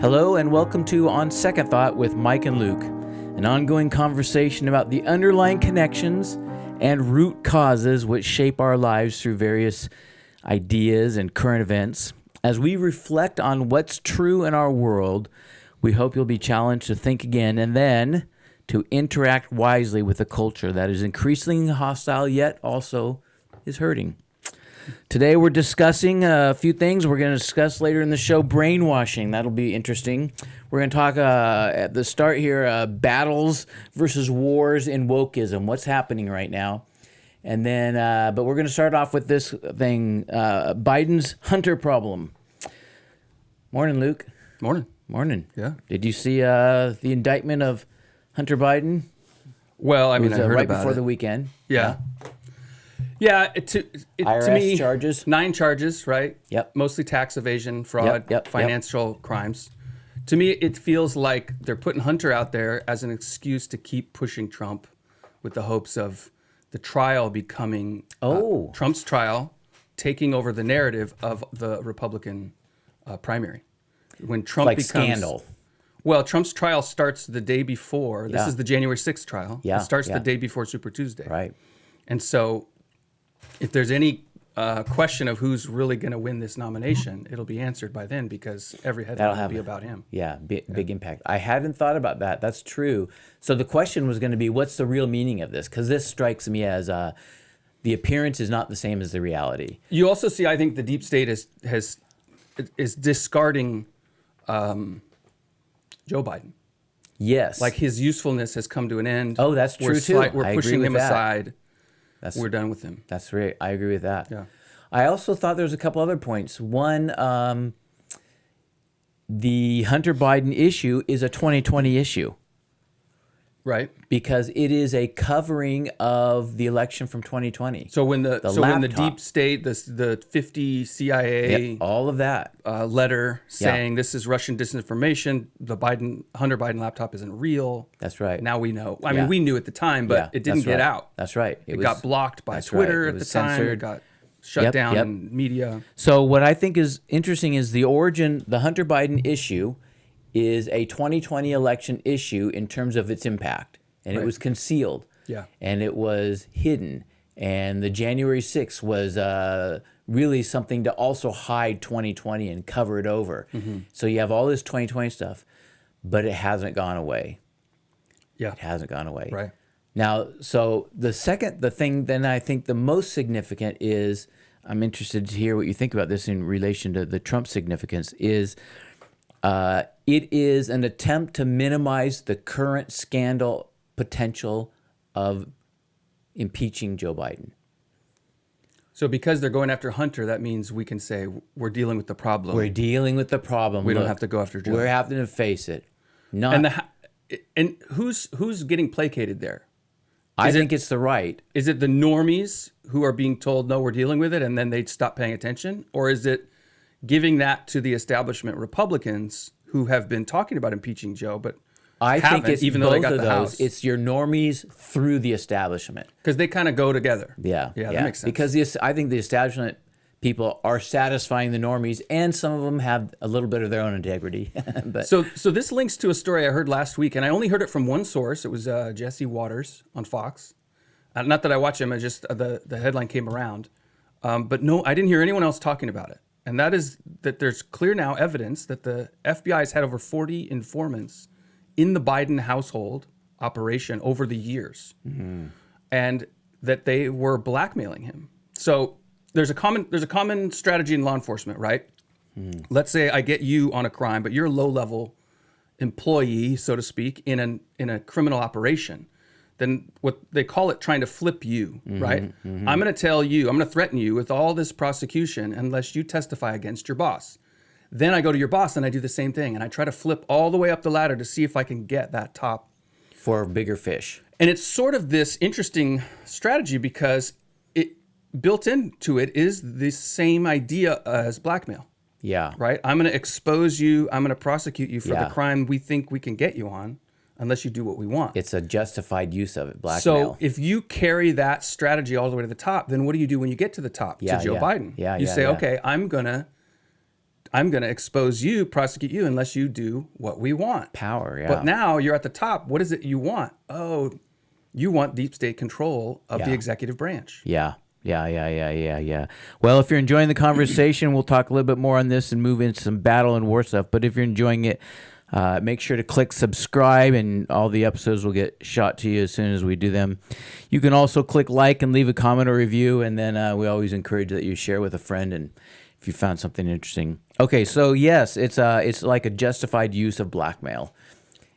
Hello and welcome to On Second Thought with Mike and Luke, an ongoing conversation about the underlying connections and root causes which shape our lives through various ideas and current events. As we reflect on what's true in our world, we hope you'll be challenged to think again and then to interact wisely with a culture that is increasingly hostile yet also is hurting. Today we're discussing a few things. We're going to discuss later in the show brainwashing. That'll be interesting. We're going to talk at the start here, battles versus wars in wokeism. What's happening right now? And then, but we're going to start off with this thing, Biden's Hunter problem. Morning, Luke. Morning. Morning. Yeah. Did you see the indictment of Hunter Biden? Well, I mean, It was, I heard right about before it. the weekend. Yeah. Yeah, to IRS me, charges? 9 charges, right? Yep. Mostly tax evasion, fraud, Yep. financial crimes. To me, it feels like they're putting Hunter out there as an excuse to keep pushing Trump with the hopes of the trial becoming Trump's trial, taking over the narrative of the Republican primary. When Trump Like becomes scandal. Well, Trump's trial starts the day before. This Yeah. is the January 6th trial. Yeah, It starts yeah. the day before Super Tuesday. Right. And so if there's any question of who's really going to win this nomination, it'll be answered by then because every headline will be about him. Yeah, big impact. I hadn't thought about that. That's true. So the question was going to be, what's the real meaning of this? Because this strikes me as the appearance is not the same as the reality. You also see, I think the deep state is discarding Joe Biden. Yes. Like his usefulness has come to an end. Oh, that's true too. We're I agree pushing with him that. aside. We're done with him. That's right. I agree with that. Yeah. I also thought there was a couple other points. One, the Hunter Biden issue is a 2020 issue. Right. Because it is a covering of the election from 2020. So when the laptop. deep state, the 50 CIA all of that. letter saying this is Russian disinformation, the Hunter Biden laptop isn't real. That's right. Now we know. I mean, we knew at the time, but it didn't that's get right. out. That's right. It got blocked by that's Twitter right. It at the was time. censored. It got shut down Yep. in media. So what I think is interesting is the origin, the Hunter Biden issue is a 2020 election issue in terms of its impact. And it was concealed. Yeah. And it was hidden. And the January 6th was really something to also hide 2020 and cover it over. Mm-hmm. So you have all this 2020 stuff, but it hasn't gone away. Yeah. It hasn't gone away. Right. Now, so the thing then I think the most significant is, I'm interested to hear what you think about this in relation to the Trump significance, is it is an attempt to minimize the current scandal potential of impeaching Joe Biden. So because they're going after Hunter, that means we can say we're dealing with the problem. We're dealing with the problem. We don't have to go after Joe. We're having to face it. And who's getting placated there? I think it's the right. Is it the normies who are being told, no, we're dealing with it, and then they'd stop paying attention? Or is it giving that to the establishment Republicans who have been talking about impeaching Joe, but I think it's even though both they got of the those. House? It's your normies through the establishment. Because they kind of go together. Yeah, that makes sense. Because I think the establishment people are satisfying the normies, and some of them have a little bit of their own integrity. But So this links to a story I heard last week, and I only heard it from one source. It was Jesse Waters on Fox. Not that I watch him, I just the headline came around. But no, I didn't hear anyone else talking about it. And that is that there's clear now evidence that the FBI has had over 40 informants in the Biden household operation over the years, and that they were blackmailing him. So there's a common strategy in law enforcement, right? Let's say I get you on a crime, but you're a low-level employee, so to speak, in a criminal operation. Then what they call it trying to flip you, right? I'm going to tell you, I'm going to threaten you with all this prosecution unless you testify against your boss. Then I go to your boss and I do the same thing. And I try to flip all the way up the ladder to see if I can get that top. for bigger fish. And it's sort of this interesting strategy because it built into it is the same idea as blackmail. Yeah. Right? I'm going to expose you. I'm going to prosecute you for Yeah. the crime we think we can get you on unless you do what we want. It's a justified use of it, blackmail. So if you carry that strategy all the way to the top, then what do you do when you get to the top, to Joe Biden? Yeah, you say, okay, I'm going to I'm going to expose you, prosecute you, unless you do what we want. Power, yeah. But now you're at the top. What is it you want? Oh, you want deep state control of the executive branch. Yeah. Yeah. Well, if you're enjoying the conversation, we'll talk a little bit more on this and move into some battle and war stuff. But if you're enjoying it, make sure to click subscribe, and all the episodes will get shot to you as soon as we do them. You can also click like and leave a comment or review, and then we always encourage that you share with a friend and if you found something interesting. Okay, so yes, it's like a justified use of blackmail.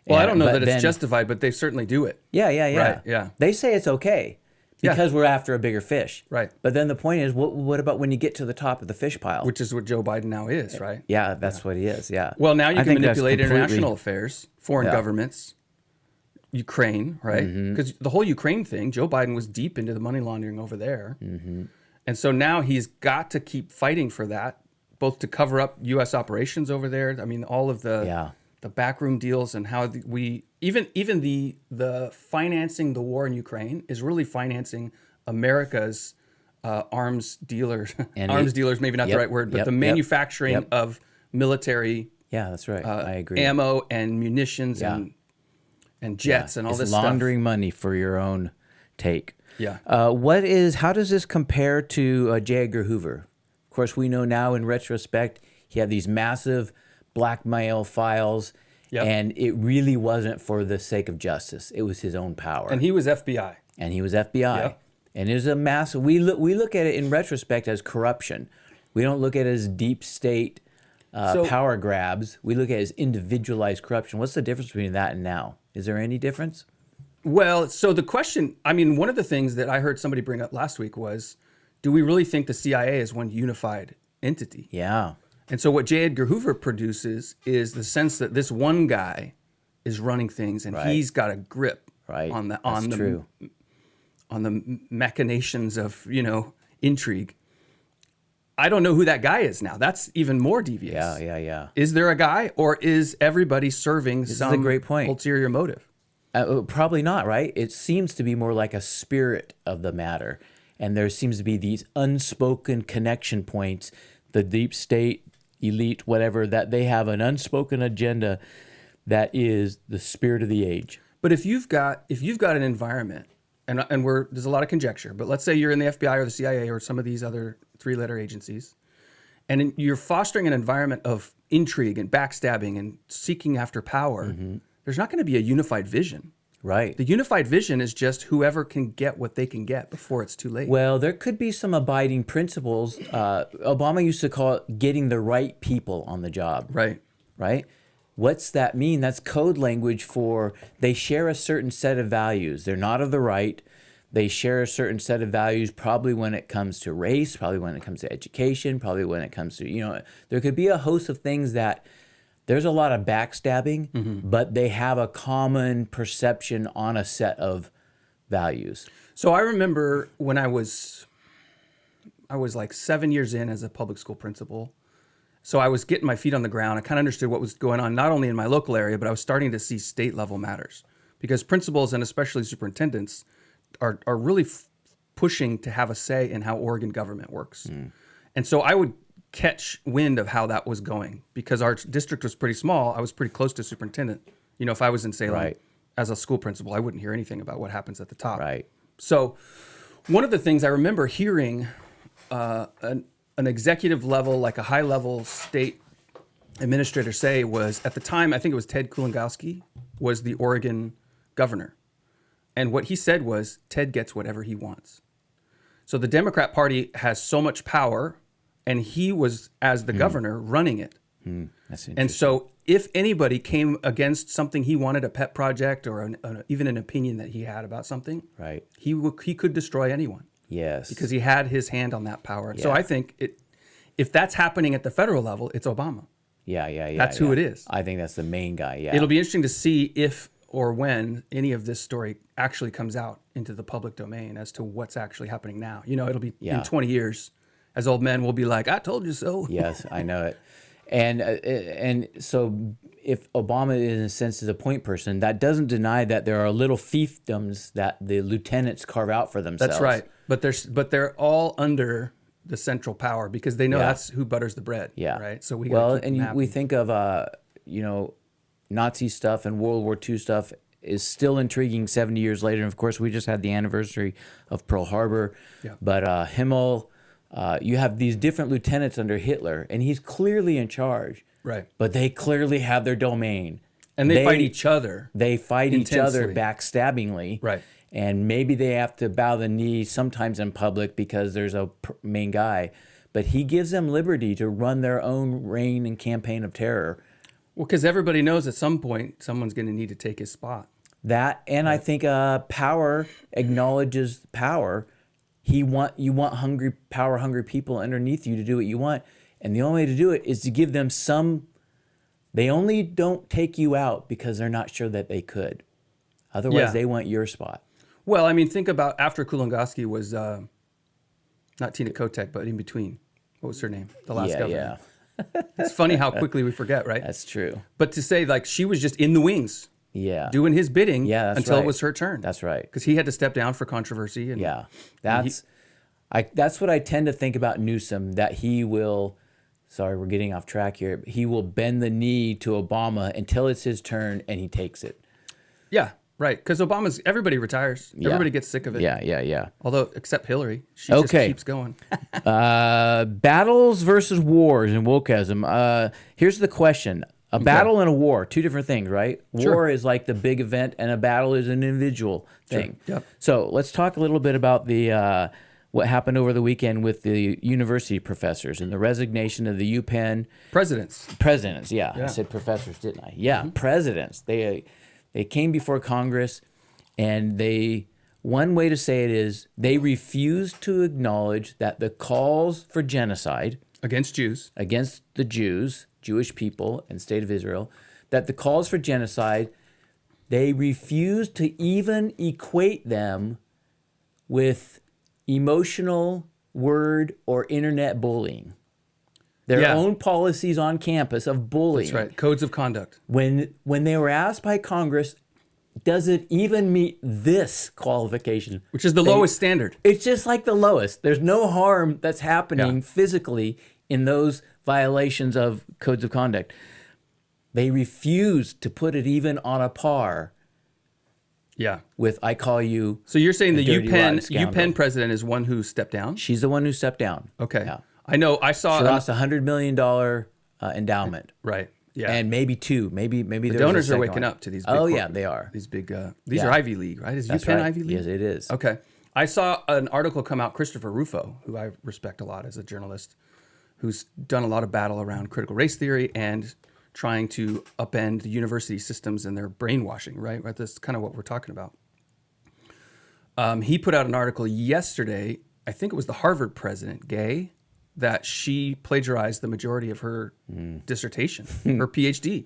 Well, I don't know that it's justified, but they certainly do it. Yeah. Right, yeah. They say it's okay because we're after a bigger fish. Right. But then the point is, what about when you get to the top of the fish pile? Which is what Joe Biden now is, right? Yeah, that's what he is, yeah. Well, now you can manipulate international affairs, foreign governments, Ukraine, right? Because the whole Ukraine thing, Joe Biden was deep into the money laundering over there. And so now he's got to keep fighting for that, both to cover up U.S. operations over there. I mean, all of the backroom deals and how even the financing the war in Ukraine is really financing America's arms dealers. Arms dealers, maybe not the right word, but the manufacturing of military. Yeah, that's right. I agree. Ammo and munitions and jets and all this stuff. Laundering money for your own take. Yeah. How does this compare to J. Edgar Hoover? Of course, we know now in retrospect, he had these massive blackmail files, and it really wasn't for the sake of justice. It was his own power. And he was FBI. And it was a massive, we look at it in retrospect as corruption. We don't look at it as deep state power grabs. We look at it as individualized corruption. What's the difference between that and now? Is there any difference? Well, so the question, I mean, one of the things that I heard somebody bring up last week was, do we really think the CIA is one unified entity? Yeah. And so what J. Edgar Hoover produces is the sense that this one guy is running things and he's got a grip on the machinations of, intrigue. I don't know who that guy is now. That's even more devious. Yeah. Is there a guy, or is everybody serving some a great point. ulterior motive? Probably not, right? It seems to be more like a spirit of the matter. And there seems to be these unspoken connection points, the deep state, elite, whatever, that they have an unspoken agenda that is the spirit of the age. But if you've got an environment, and there's a lot of conjecture, but let's say you're in the FBI or the CIA or some of these other three-letter agencies, and you're fostering an environment of intrigue and backstabbing and seeking after power, there's not going to be a unified vision. Right. The unified vision is just whoever can get what they can get before it's too late. Well, there could be some abiding principles. Obama used to call it getting the right people on the job. Right. Right? What's that mean? That's code language for they share a certain set of values. They're not of the right. They share a certain set of values probably when it comes to race, probably when it comes to education, probably when it comes to, there could be a host of things that there's a lot of backstabbing, but they have a common perception on a set of values. So I remember when I was like 7 years in as a public school principal. So I was getting my feet on the ground. I kind of understood what was going on, not only in my local area, but I was starting to see state level matters, because principals and especially superintendents are really pushing to have a say in how Oregon government works. And so I would catch wind of how that was going, because our district was pretty small. I was pretty close to superintendent. If I was in Salem as a school principal, I wouldn't hear anything about what happens at the top. Right. So one of the things I remember hearing an executive level, like a high level state administrator say was, at the time, I think it was Ted Kulongowski was the Oregon governor. And what he said was, Ted gets whatever he wants. So the Democrat Party has so much power, and he was, as the governor, running it. That's interesting. And so if anybody came against something he wanted, a pet project or even an opinion that he had about something, right, he could destroy anyone. Yes. Because he had his hand on that power. Yeah. So I think if that's happening at the federal level, it's Obama. Yeah. That's who it is. I think that's the main guy, yeah. It'll be interesting to see if or when any of this story actually comes out into the public domain as to what's actually happening now. It'll be in 20 years. As old men, we'll be like, I told you so. Yes, I know it. And so if Obama, in a sense, is a point person, that doesn't deny that there are little fiefdoms that the lieutenants carve out for themselves. That's right. But they're all under the central power because they know Yeah. that's who butters the bread. Yeah. Right. So we well, gotta keep and them we happy. think of Nazi stuff and World War II stuff is still intriguing 70 years later. And of course, we just had the anniversary of Pearl Harbor. Yeah. But Himmel, you have these different lieutenants under Hitler, and he's clearly in charge. Right. But they clearly have their domain. And they fight each other. They fight each other intensely. backstabbingly. Right. And maybe they have to bow the knee sometimes in public because there's a main guy. But he gives them liberty to run their own reign and campaign of terror. Well, because everybody knows at some point someone's going to need to take his spot. That, and I think power acknowledges power. You want power hungry people underneath you to do what you want. And the only way to do it is to give them some. They only don't take you out because they're not sure that they could. Otherwise, Yeah. they want your spot. Well, I mean, think about after Kulangoski was not Tina Kotek, but in between. What was her name? The last governor. Yeah, It's funny how quickly we forget, right? that's true. But to say like she was just in the wings Yeah, doing his bidding Yeah, that's until right. it was her turn. that's right. Because he had to step down for controversy. And Yeah, that's what I tend to think about Newsom. That he will. Sorry, we're getting off track here. He will bend the knee to Obama until it's his turn, and he takes it. Yeah, right. Because everybody retires. Yeah. Everybody gets sick of it. Yeah. Although, except Hillary. She just Okay. keeps going. Battles versus wars in wokeism. Here's the question. A battle and a war, two different things, right? Sure. War is like the big event, and a battle is an individual thing. Yep. So let's talk a little bit about the what happened over the weekend with the university professors and the resignation of the UPenn Presidents. presidents. Yeah, I Yeah. said professors, didn't I? Yeah, presidents. They came before Congress, and one way to say it is they refused to acknowledge that the calls for genocide Against Jews. against the Jews, Jewish people, and state of Israel, that the calls for genocide, they refused to even equate them with emotional word or internet bullying. Their Yeah. own policies on campus of bullying. That's right. Codes of conduct. When they were asked by Congress, does it even meet this qualification? Which is the lowest standard. It's just like the lowest. There's no harm that's happening Yeah. physically in those violations of codes of conduct. They refuse to put it even on a par Yeah. with "I call you." So you're saying the dirty, rotten UPenn scoundrel. president is one who stepped down? She's the one who stepped down. Okay. Yeah. I know. I saw. She lost $100 million endowment, Right. Yeah. and maybe two. Maybe the donors are waking up to these. Big Oh yeah, they are. These big. These Yeah. are Ivy League, right? Is That's UPenn right. Ivy League? Yes, it is. Okay. I saw an article come out. Christopher Rufo, who I respect a lot as a journalist, who's done a lot of battle around critical race theory and trying to upend the university systems and their brainwashing. Right. That's kind of what we're talking about. He put out an article yesterday. I think it was the Harvard president, Gay, that she plagiarized the majority of her dissertation, her PhD.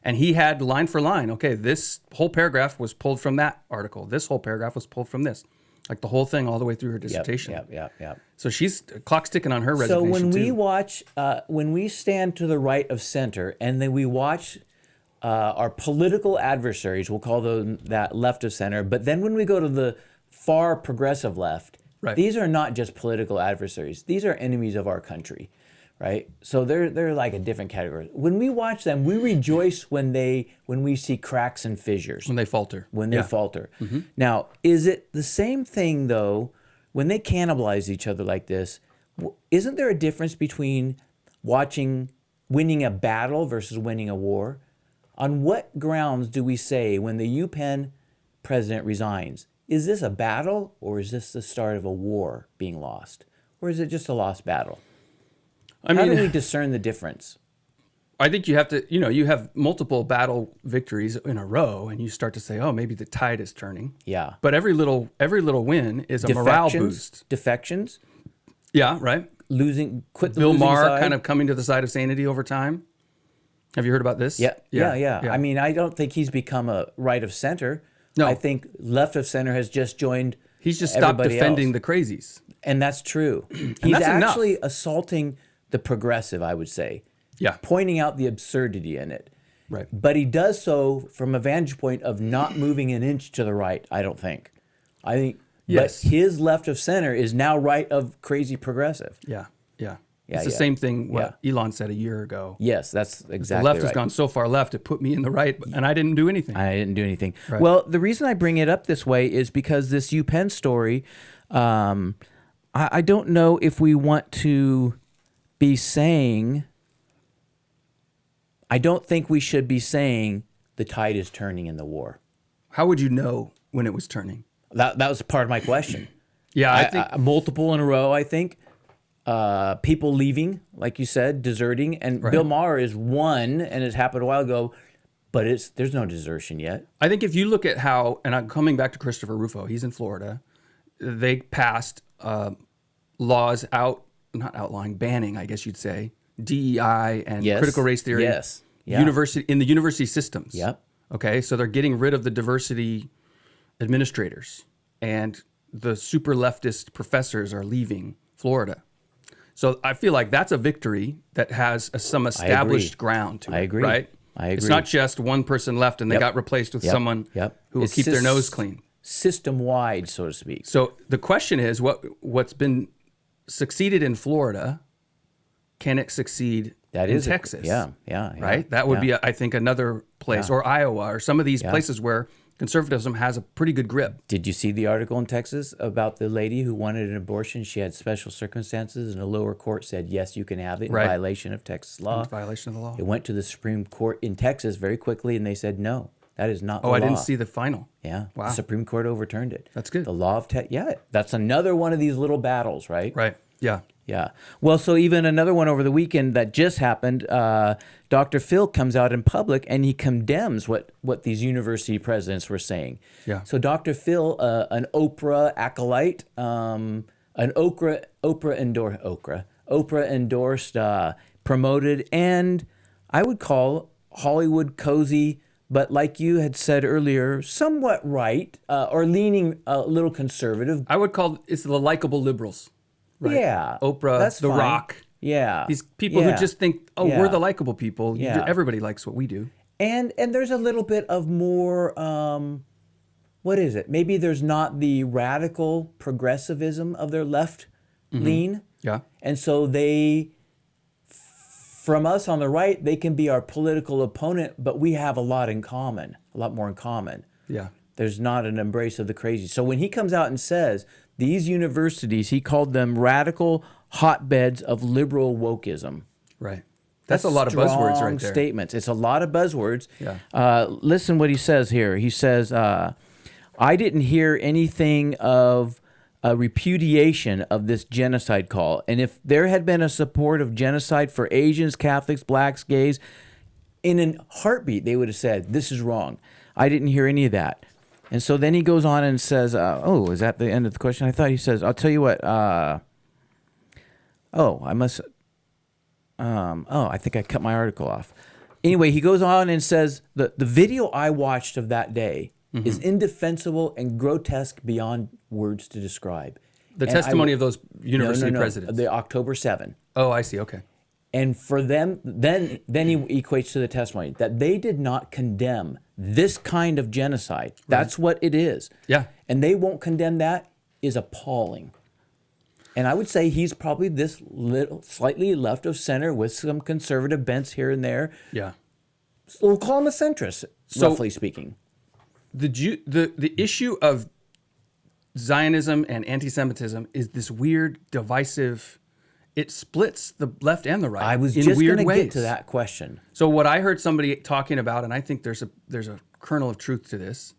And he had line for line, okay, this whole paragraph was pulled from that article. This whole paragraph was pulled from this. Like the whole thing all the way through her dissertation. Yep. So she's clock's ticking on her So resignation when we too. watch, when we stand to the right of center, and then we watch our political adversaries, we'll call them that left of center. But then when we go to the far progressive left, Right. these are not just political adversaries. These are enemies of our country, right? So they're like a different category. When we watch them, we rejoice when we see cracks and fissures. When they falter. When they Yeah. falter. Now, is it the same thing though when they cannibalize each other like this? Isn't there a difference between winning a battle versus winning a war? On what grounds do we say when the UPenn president resigns, is this a battle or is this the start of a war being lost? Or is it just a lost battle? I How mean, do we discern the difference? I think you have to, you have multiple battle victories in a row and you start to say, oh, maybe the tide is turning. Yeah. But every little win is a morale boost. Defections, Yeah, right. quit the Bill losing Maher side. kind of coming to the side of sanity over time. Have you heard about this? Yeah. I mean, I don't think he's become a right of center. No. I think left of center has just joined. He's just stopped everybody defending else. the crazies. And that's true. He's that's enough. actually assaulting the progressive, I would say, Yeah. pointing out the absurdity in it. Right. But he does so from a vantage point of not moving an inch to the right, I don't think. I think Yes. But his left of center is now right of crazy progressive. Yeah. Yeah, It's the yeah. same thing what Elon said a year ago. Yes, that's exactly The left right. has gone so far left, it put me in the right, and I didn't do anything. I didn't do anything. Right. Well, the reason I bring it up this way is because this UPenn story, I don't know if we want to be saying, I don't think we should be saying the tide is turning in the war. How would you know when it was turning? That was part of my question. Yeah, I think multiple in a row, I think. People leaving, like you said, deserting. And Bill Maher is one, and it's happened a while ago, but there's no desertion yet. I think if you look at how, and I'm coming back to Christopher Rufo, he's in Florida. They passed laws not outlawing, banning, I guess you'd say, DEI and critical race theory. Yes. Yeah. In the university systems. Yep. Okay, so they're getting rid of the diversity administrators, and the super leftist professors are leaving Florida. So I feel like that's a victory that has some established ground to it. I agree. Right? I agree. It's not just one person left and they got replaced with someone who will keep their nose clean. System-wide, so to speak. So the question is, what's been succeeded in Florida, can it succeed in Texas? Right? That would be, I think, another place, or Iowa, or some of these places where conservatism has a pretty good grip. Did you see the article in Texas about the lady who wanted an abortion? She had special circumstances, and the lower court said, yes, you can have it in violation of Texas law. In violation of the law. It went to the Supreme Court in Texas very quickly, and they said, no, that is not the law. I didn't see the final. Yeah. Wow. The Supreme Court overturned it. That's good. The law of that's another one of these little battles, right? Right. Yeah. Yeah. Well, so even another one over the weekend that just happened, Dr. Phil comes out in public and he condemns what these university presidents were saying. Yeah. So Dr. Phil, an Oprah acolyte, an Oprah endorsed, promoted, and I would call Hollywood cozy, but like you had said earlier, somewhat right, or leaning a little conservative. I would call it's the likable liberals. Right? Yeah. Oprah, that's The fine. Rock. Yeah. These people who just think, we're the likable people. Yeah. Everybody likes what we do. And there's a little bit of more, what is it? Maybe there's not the radical progressivism of their left lean. Yeah. And so from us on the right, they can be our political opponent, but we have a lot more in common. Yeah. There's not an embrace of the crazy. So when he comes out and says these universities, he called them radical hotbeds of liberal wokeism. Right. That's a lot of buzzwords right there. Statements. It's a lot of buzzwords. Yeah. Listen what he says here. He says, I didn't hear anything of a repudiation of this genocide call. And if there had been a support of genocide for Asians, Catholics, blacks, gays, in a heartbeat, they would have said, this is wrong. I didn't hear any of that. And so then he goes on and says, is that the end of the question? I thought he says, I'll tell you what. I think I cut my article off. Anyway, he goes on and says, the video I watched of that day is indefensible and grotesque beyond words to describe. The testimony of those university presidents. The October 7. Oh, I see. Okay. And for them, then he equates to the testimony that they did not condemn this kind of genocide. That's what it is. Yeah. And they won't condemn that is appalling. And I would say he's probably this little, slightly left of center with some conservative bents here and there. Yeah. So we'll call him a centrist, roughly speaking. The issue of Zionism and anti-Semitism is this weird, divisive. It splits the left and the right. I was in just weird going to ways. get to that question. So what I heard somebody talking about, and I think there's a kernel of truth to this,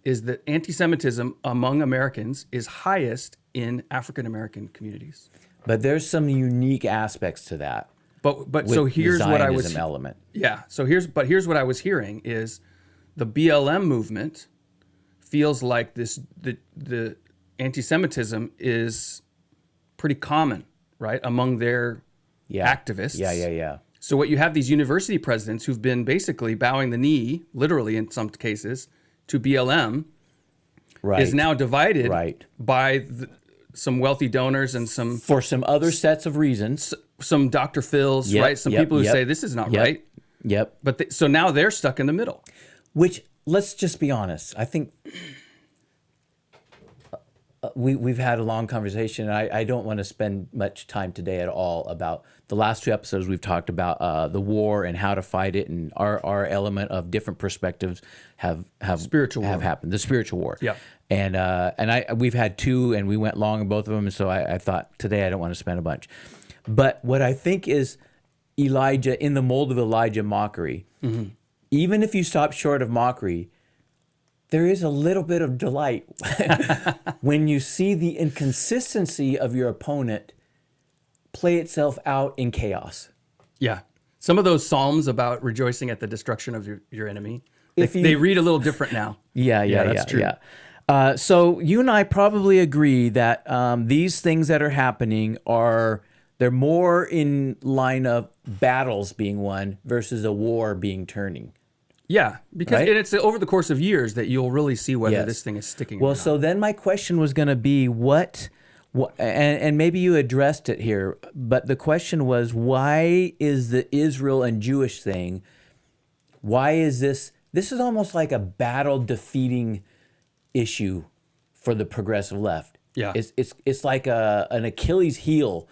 is that anti-Semitism among Americans is highest in African American communities. But there's some unique aspects to that. But so here's what I was Zionism element. Yeah. So here's what I was hearing is the BLM movement feels like the anti-Semitism is pretty common, right, among their activists. Yeah. So what you have these university presidents who've been basically bowing the knee, literally in some cases, to BLM, is now divided by some wealthy donors and for some other sets of reasons. Some Dr. Phil's, right? Some people who say this is not right. Yep. But so now they're stuck in the middle. Which, let's just be honest, I think we've had a long conversation. I don't want to spend much time today at all about the last two episodes. We've talked about the war and how to fight it, and our element of different perspectives have Spiritual have war. happened. The spiritual war. Yeah. And we've had two, and we went long in both of them. And so I thought today I don't want to spend a bunch. But what I think is Elijah, in the mold of Elijah mockery, even if you stop short of mockery, there is a little bit of delight when you see the inconsistency of your opponent play itself out in chaos. Yeah. Some of those psalms about rejoicing at the destruction of your enemy, If they you- read a little different now. Yeah, true. Yeah. So you and I probably agree that these things that are happening they're more in line of battles being won versus a war being turning. Yeah, because Right? and it's over the course of years that you'll really see whether Yes. this thing is sticking Well, or not. so then my question was going to be and maybe you addressed it here, but the question was, why is the Israel and Jewish thing, why is this is almost like a battle defeating issue for the progressive left. Yeah. It's like an Achilles heel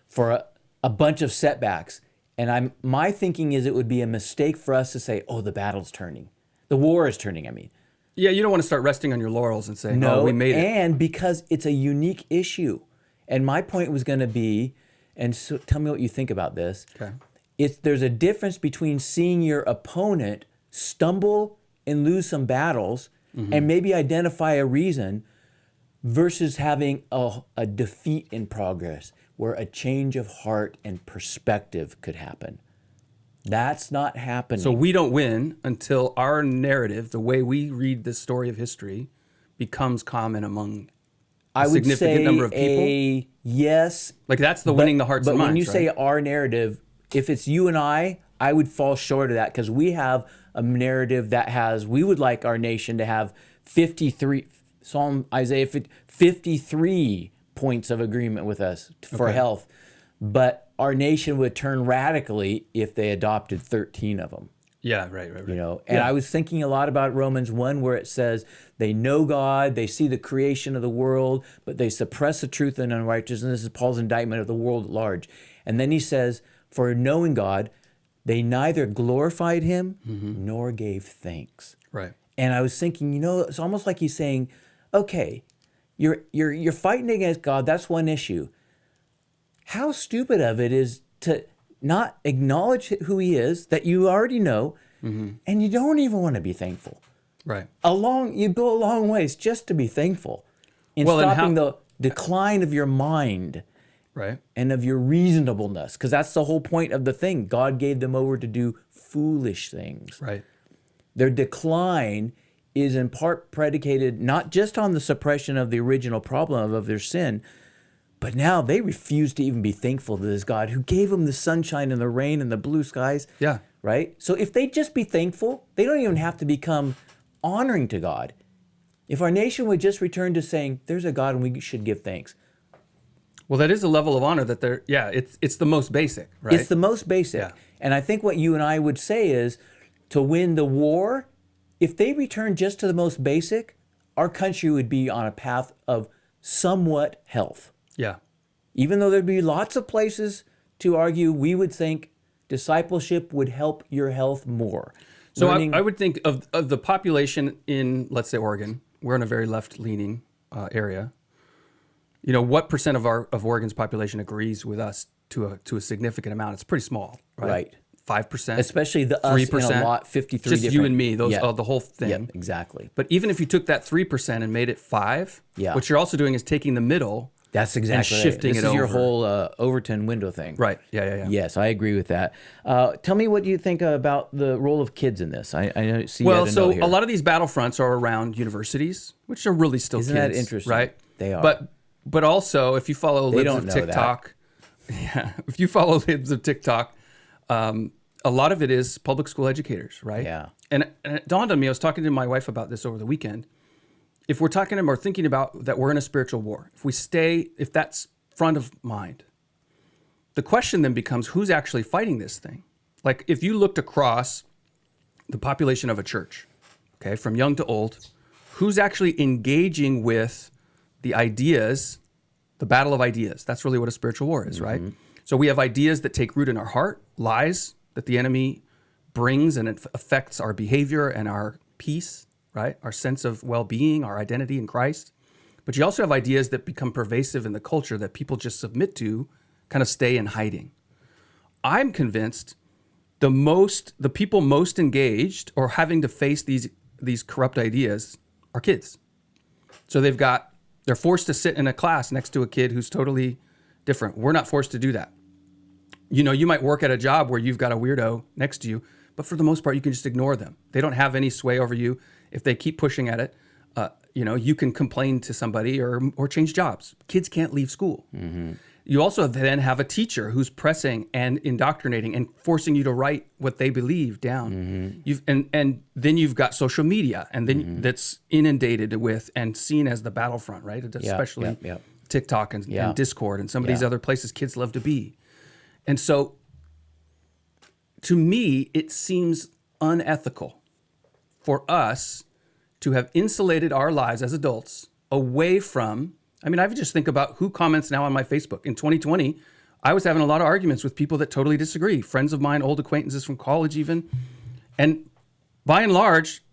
for a bunch of setbacks. And my thinking is it would be a mistake for us to say, oh, the battle's turning. The war is turning, I mean. Yeah, you don't want to start resting on your laurels and say, No, oh, we made it. and because it's a unique issue. And my point was going to be, and so tell me what you think about this. Okay. There's a difference between seeing your opponent stumble and lose some battles and maybe identify a reason versus having a defeat in progress where a change of heart and perspective could happen. That's not happening. So we don't win until our narrative, the way we read the story of history, becomes common among I would significant say number of people. Yes. Like that's the winning the hearts but and minds. when you right? say our narrative, if it's you and I would fall short of that because we have a narrative that we would like our nation to have 53, Isaiah 53 points of agreement with us for Okay. health. But our nation would turn radically if they adopted 13 of them. Yeah, right. You know, and I was thinking a lot about Romans 1 where it says they know God, they see the creation of the world, but they suppress the truth and unrighteousness. This is Paul's indictment of the world at large. And then he says, for knowing God, they neither glorified him nor gave thanks. Right. And I was thinking, you know, it's almost like he's saying, okay, you're fighting against God, that's one issue. How stupid of it is to not acknowledge who he is, that you already know, and you don't even want to be thankful. Right. You go a long ways just to be thankful in Well, and stopping the decline of your mind Right. and of your reasonableness, because that's the whole point of the thing. God gave them over to do foolish things. Right. Their decline is in part predicated not just on the suppression of the original problem of their sin, but now they refuse to even be thankful to this God who gave them the sunshine and the rain and the blue skies. Yeah. Right? So if they just be thankful, they don't even have to become honoring to God. If our nation would just return to saying, there's a God and we should give thanks. Well, that is a level of honor that it's the most basic, right? It's the most basic. Yeah. And I think what you and I would say is to win the war, if they return just to the most basic, our country would be on a path of somewhat health. Yeah. Even though there'd be lots of places to argue, we would think discipleship would help your health more. So Learning- I would think of the population in, let's say, Oregon. We're in a very left-leaning area. You know, what percent of Oregon's population agrees with us to a significant amount? It's pretty small, right? Right. 5%, especially the us in 3%, a lot, 53 just you different- and me. Those Yeah. the whole thing. Yep, exactly. But even if you took that 3% and made it 5, Yeah. what you're also doing is taking the middle. That's exactly right. shifting This it is your over. whole Overton window thing. Right. Yeah. Yes, I agree with that. Tell me what you think about the role of kids in this. I see you Well, had a so note here. a lot of these battlefronts are around universities, which are really still Isn't kids, that interesting? right? They are. But also, if you follow libs don't of know that. TikTok, yeah, if you follow libs of TikTok, a lot of it is public school educators, right? Yeah. And it dawned on me. I was talking to my wife about this over the weekend. If we're talking or thinking about that we're in a spiritual war, if that's front of mind, the question then becomes who's actually fighting this thing? Like if you looked across the population of a church, okay, from young to old, who's actually engaging with the ideas, the battle of ideas. That's really what a spiritual war is, right? So we have ideas that take root in our heart, lies that the enemy brings, and it affects our behavior and our peace, right? Our sense of well-being, our identity in Christ. But you also have ideas that become pervasive in the culture that people just submit to, kind of stay in hiding. I'm convinced the people most engaged or having to face these corrupt ideas are kids. So they're forced to sit in a class next to a kid who's totally different. We're not forced to do that. You know, you might work at a job where you've got a weirdo next to you, but for the most part, you can just ignore them. They don't have any sway over you. If they keep pushing at it, you can complain to somebody or change jobs. Kids can't leave school. You also then have a teacher who's pressing and indoctrinating and forcing you to write what they believe down. And then you've got social media, and then that's inundated with and seen as the battlefront, right? Especially TikTok and Discord and some of these other places kids love to be. And so, to me, it seems unethical for us to have insulated our lives as adults away from. I mean, I just think about who comments now on my Facebook. In 2020, I was having a lot of arguments with people that totally disagree. Friends of mine, old acquaintances from college even. And by and large,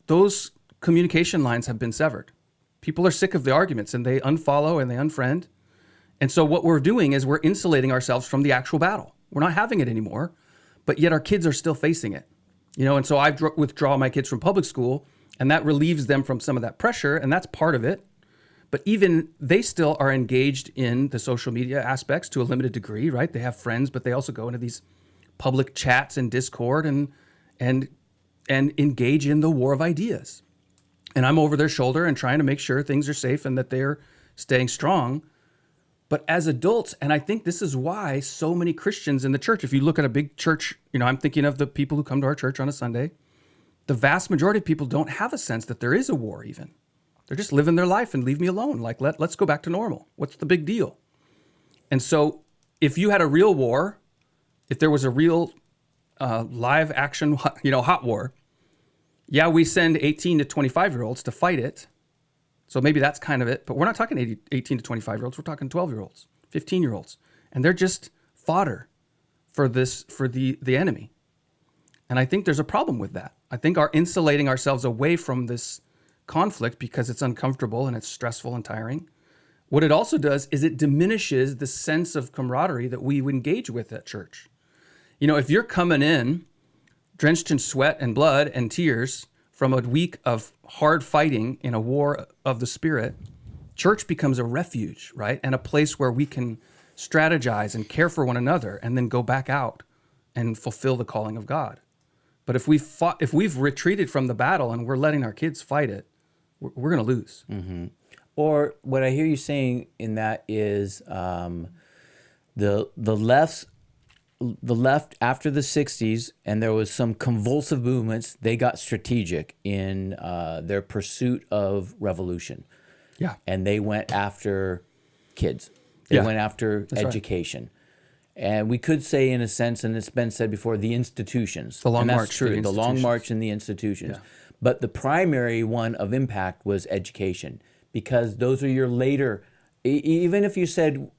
those communication lines have been severed. People are sick of the arguments and they unfollow and they unfriend. And so what we're doing is we're insulating ourselves from the actual battle. We're not having it anymore, but yet our kids are still facing it. And so I withdraw my kids from public school, and that relieves them from some of that pressure, and that's part of it. But even they still are engaged in the social media aspects to a limited degree, right? They have friends, but they also go into these public chats and Discord and engage in the war of ideas. And I'm over their shoulder and trying to make sure things are safe and that they're staying strong. But as adults, and I think this is why so many Christians in the church, if you look at a big church, I'm thinking of the people who come to our church on a Sunday, the vast majority of people don't have a sense that there is a war even. They're just living their life and leave me alone. Like, let's go back to normal. What's the big deal? And so if you had a real war, if there was a real live action, hot war, we send 18 to 25-year-olds to fight it. So maybe that's kind of it. But we're not talking 18 to 25-year-olds. We're talking 12-year-olds, 15-year-olds. And they're just fodder for the enemy. And I think there's a problem with that. I think our insulating ourselves away from this conflict because it's uncomfortable and it's stressful and tiring. What it also does is it diminishes the sense of camaraderie that we engage with at church. If you're coming in drenched in sweat and blood and tears from a week of hard fighting in a war of the Spirit, church becomes a refuge, right? And a place where we can strategize and care for one another and then go back out and fulfill the calling of God. But if we've retreated from the battle and we're letting our kids fight it, we're going to lose. Mm-hmm. Or what I hear you saying in that is the left after the 60s, and there was some convulsive movements, they got strategic in their pursuit of revolution. Yeah. And they went after kids. They went after education. Right. And we could say, in a sense, and it's been said before, the institutions. The long march. True. The long march in the institutions. Yeah. But the primary one of impact was education, because those are your later, even if you said,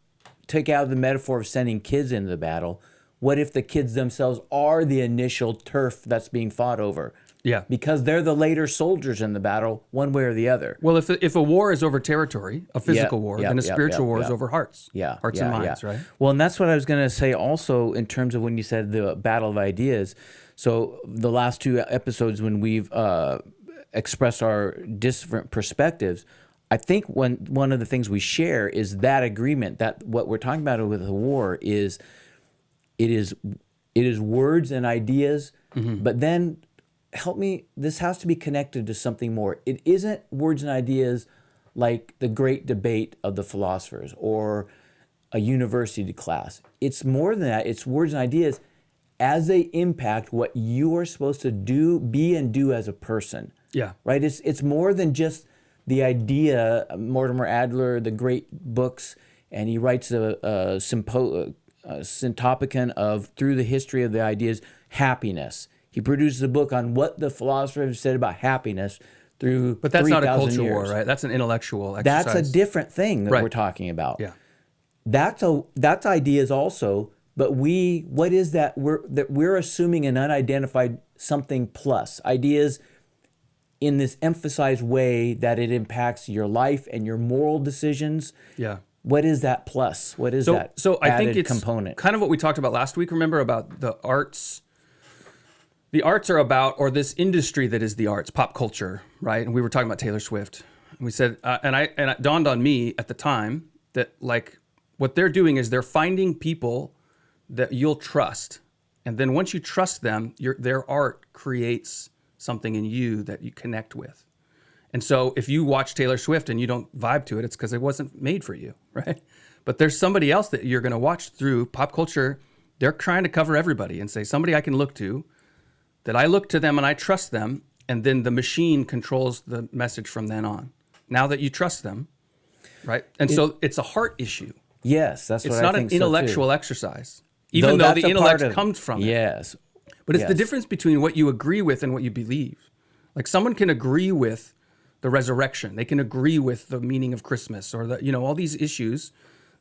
take out the metaphor of sending kids into the battle, what if the kids themselves are the initial turf that's being fought over? Yeah. Because they're the later soldiers in the battle, one way or the other. Well, if a war is over territory, a physical war, then a spiritual war is over hearts. Yeah. Hearts and minds, right? Well, and that's what I was going to say also in terms of when you said the battle of ideas. So the last two episodes when we've expressed our different perspectives, I think one of the things we share is that agreement that what we're talking about with the war is it is words and ideas, but then help me, this has to be connected to something more. It isn't words and ideas like the great debate of the philosophers or a university class. It's more than that. It's words and ideas as they impact what you are supposed to do, be and do as a person. Yeah. Right? It's more than just the idea. Mortimer Adler, the great books, and he writes a syntopicon of through the history of the ideas, happiness. He produces a book on what the philosophers said about happiness through But that's not a 3,000 culture war, years. right? That's an intellectual exercise. That's a different thing that Right. we're talking about. Yeah. That's ideas also, but what is that? We're assuming an unidentified something plus ideas in this emphasized way that it impacts your life and your moral decisions. Yeah. What is that plus? What is that So I think added it's component? kind of what we talked about last week. Remember about the arts? The arts are about, or this industry that is the arts, pop culture, right? And we were talking about Taylor Swift. We said, and it dawned on me at the time that like what they're doing is they're finding people that you'll trust, and then once you trust them, their art creates something in you that you connect with. And so if you watch Taylor Swift and you don't vibe to it, it's because it wasn't made for you, right? But there's somebody else that you're going to watch through pop culture. They're trying to cover everybody and say, somebody I can look to, that I look to them and I trust them, and then the machine controls the message from then on. Now that you trust them, right? And so it's a heart issue. Yes, that's what I think. It's not an intellectual exercise, even though the intellect comes from it. Yes. But it's the difference between what you agree with and what you believe. Like someone can agree with the resurrection. They can agree with the meaning of Christmas or all these issues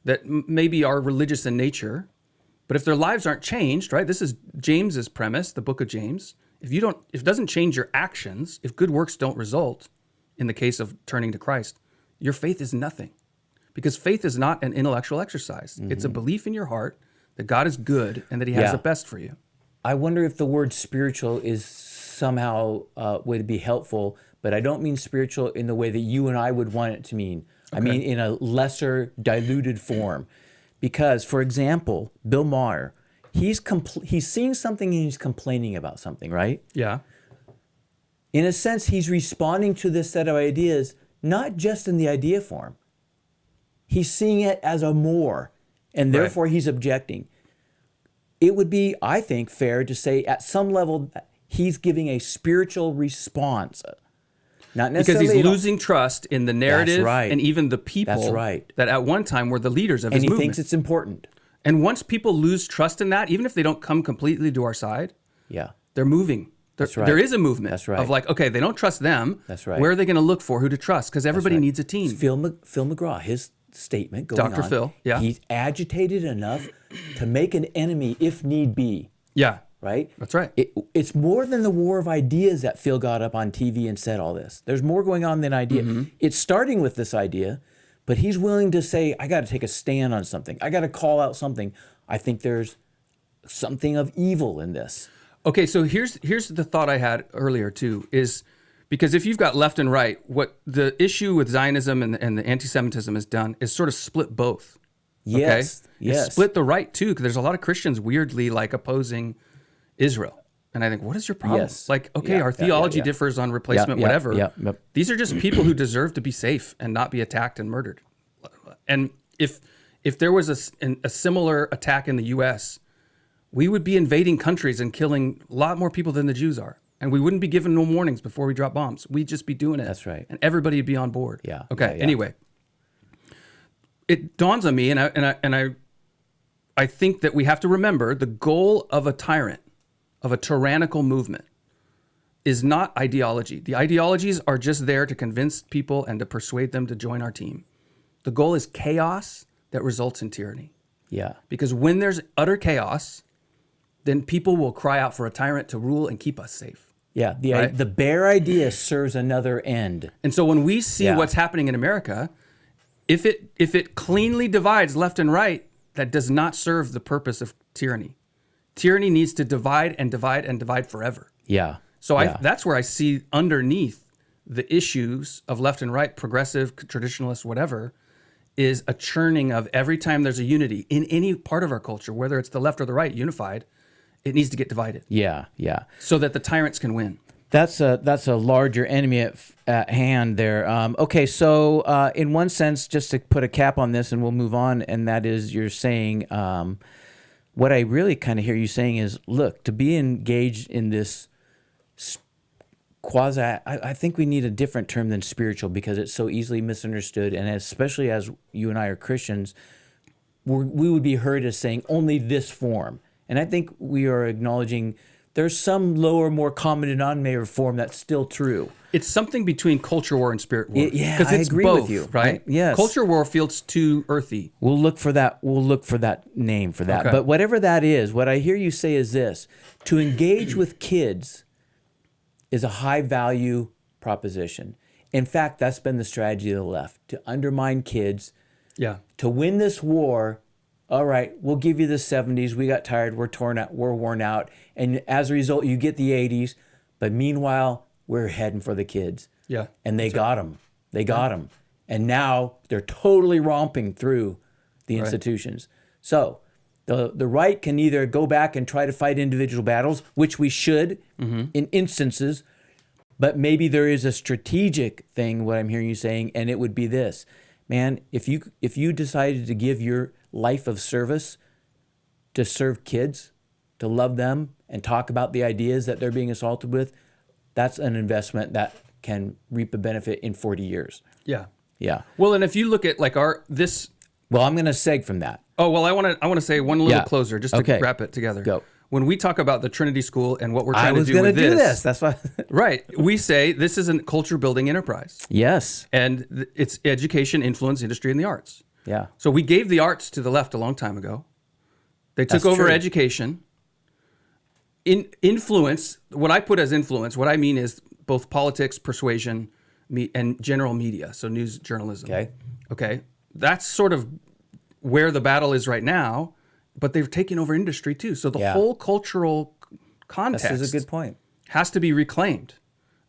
that maybe are religious in nature. But if their lives aren't changed, right? This is James's premise, the book of James. If it doesn't change your actions, if good works don't result in the case of turning to Christ, your faith is nothing. Because faith is not an intellectual exercise. Mm-hmm. It's a belief in your heart that God is good and that he has the best for you. I wonder if the word spiritual is somehow would be helpful, but I don't mean spiritual in the way that you and I would want it to mean. Okay. I mean in a lesser diluted form. Because, for example, Bill Maher, he's seeing something and he's complaining about something, right? Yeah. In a sense, he's responding to this set of ideas, not just in the idea form. He's seeing it as a more, and therefore he's objecting. It would be, I think, fair to say at some level he's giving a spiritual response. Not necessarily because he's losing trust in the narrative right. and even the people that at one time were the leaders of his movement. And he thinks it's important. And once people lose trust in that, even if they don't come completely to our side, they're moving. That's right. There is a movement right. of like, okay, they don't trust them. That's right. Where are they going to look for who to trust? Because everybody needs a team. Phil McGraw, his statement going Dr. on. Phil, yeah. He's agitated enough to make an enemy if need be. Yeah. Right? That's right. It's more than the war of ideas that Phil got up on TV and said all this. There's more going on than idea. Mm-hmm. It's starting with this idea, but he's willing to say, I got to take a stand on something. I got to call out something. I think there's something of evil in this. Okay, so here's the thought I had earlier too, is because if you've got left and right, what the issue with Zionism and the anti-Semitism has done is sort of split both. Yes, okay? yes. It's split the right too, because there's a lot of Christians weirdly like opposing Israel. And I think, what is your problem? Yes. Like, okay, our theology differs on replacement, whatever. Yep. These are just people who deserve to be safe and not be attacked and murdered. And if there was a similar attack in the U.S., we would be invading countries and killing a lot more people than the Jews are. And we wouldn't be given no warnings before we drop bombs. We'd just be doing it. That's right. And everybody would be on board. Yeah. Okay. Yeah. Anyway, it dawns on me, and I think that we have to remember the goal of a tyrant, of a tyrannical movement, is not ideology. The ideologies are just there to convince people and to persuade them to join our team. The goal is chaos that results in tyranny. Yeah. Because when there's utter chaos, then people will cry out for a tyrant to rule and keep us safe. Yeah, the bare idea serves another end. And so when we see what's happening in America, if it cleanly divides left and right, that does not serve the purpose of tyranny. Tyranny needs to divide and divide and divide forever. Yeah. So that's where I see underneath the issues of left and right, progressive, traditionalist, whatever, is a churning of every time there's a unity in any part of our culture, whether it's the left or the right, unified, it needs to get divided. Yeah. So that the tyrants can win. That's a larger enemy at hand there. Okay, so in one sense, just to put a cap on this, and we'll move on, and that is you're saying, what I really kind of hear you saying is, look, to be engaged in this quasi, I think we need a different term than spiritual because it's so easily misunderstood, and especially as you and I are Christians, we would be heard as saying only this form. And I think we are acknowledging there's some lower, more common denominator form that's still true. It's something between culture war and spirit war. Yeah, because I it's agree both, with you. right? Yes. Culture war feels too earthy. We'll look for that. We'll look for that name for that. Okay. But whatever that is, what I hear you say is this: to engage with kids is a high value proposition. In fact, that's been the strategy of the left, to undermine kids. Yeah. To win this war, all right, we'll give you the 70s. We got tired. We're torn out. We're worn out. And as a result, you get the 80s. But meanwhile, we're heading for the kids. Yeah. And they got them. They got them. And now they're totally romping through the institutions. So the right can either go back and try to fight individual battles, which we should in instances, but maybe there is a strategic thing, what I'm hearing you saying, and it would be this. Man, if you decided to give your life of service to serve kids, to love them, and talk about the ideas that they're being assaulted with, that's an investment that can reap a benefit in 40 years. Yeah. Yeah. Well, and if you look at like this. Well, I'm going to seg from that. Oh, well, I want to say one little closer just to wrap it together. Go. When we talk about the Trinity School and what we're I trying to was do going with to do this. That's why. Right. We say this is a culture building enterprise. Yes. And it's education, influence, industry, and the arts. Yeah. So we gave the arts to the left a long time ago. They took That's over true. education. Influence, what I put as influence, what I mean is both politics, persuasion, and general media, so news journalism. Okay. That's sort of where the battle is right now, but they've taken over industry too. So the whole cultural context This is a good point. has to be reclaimed.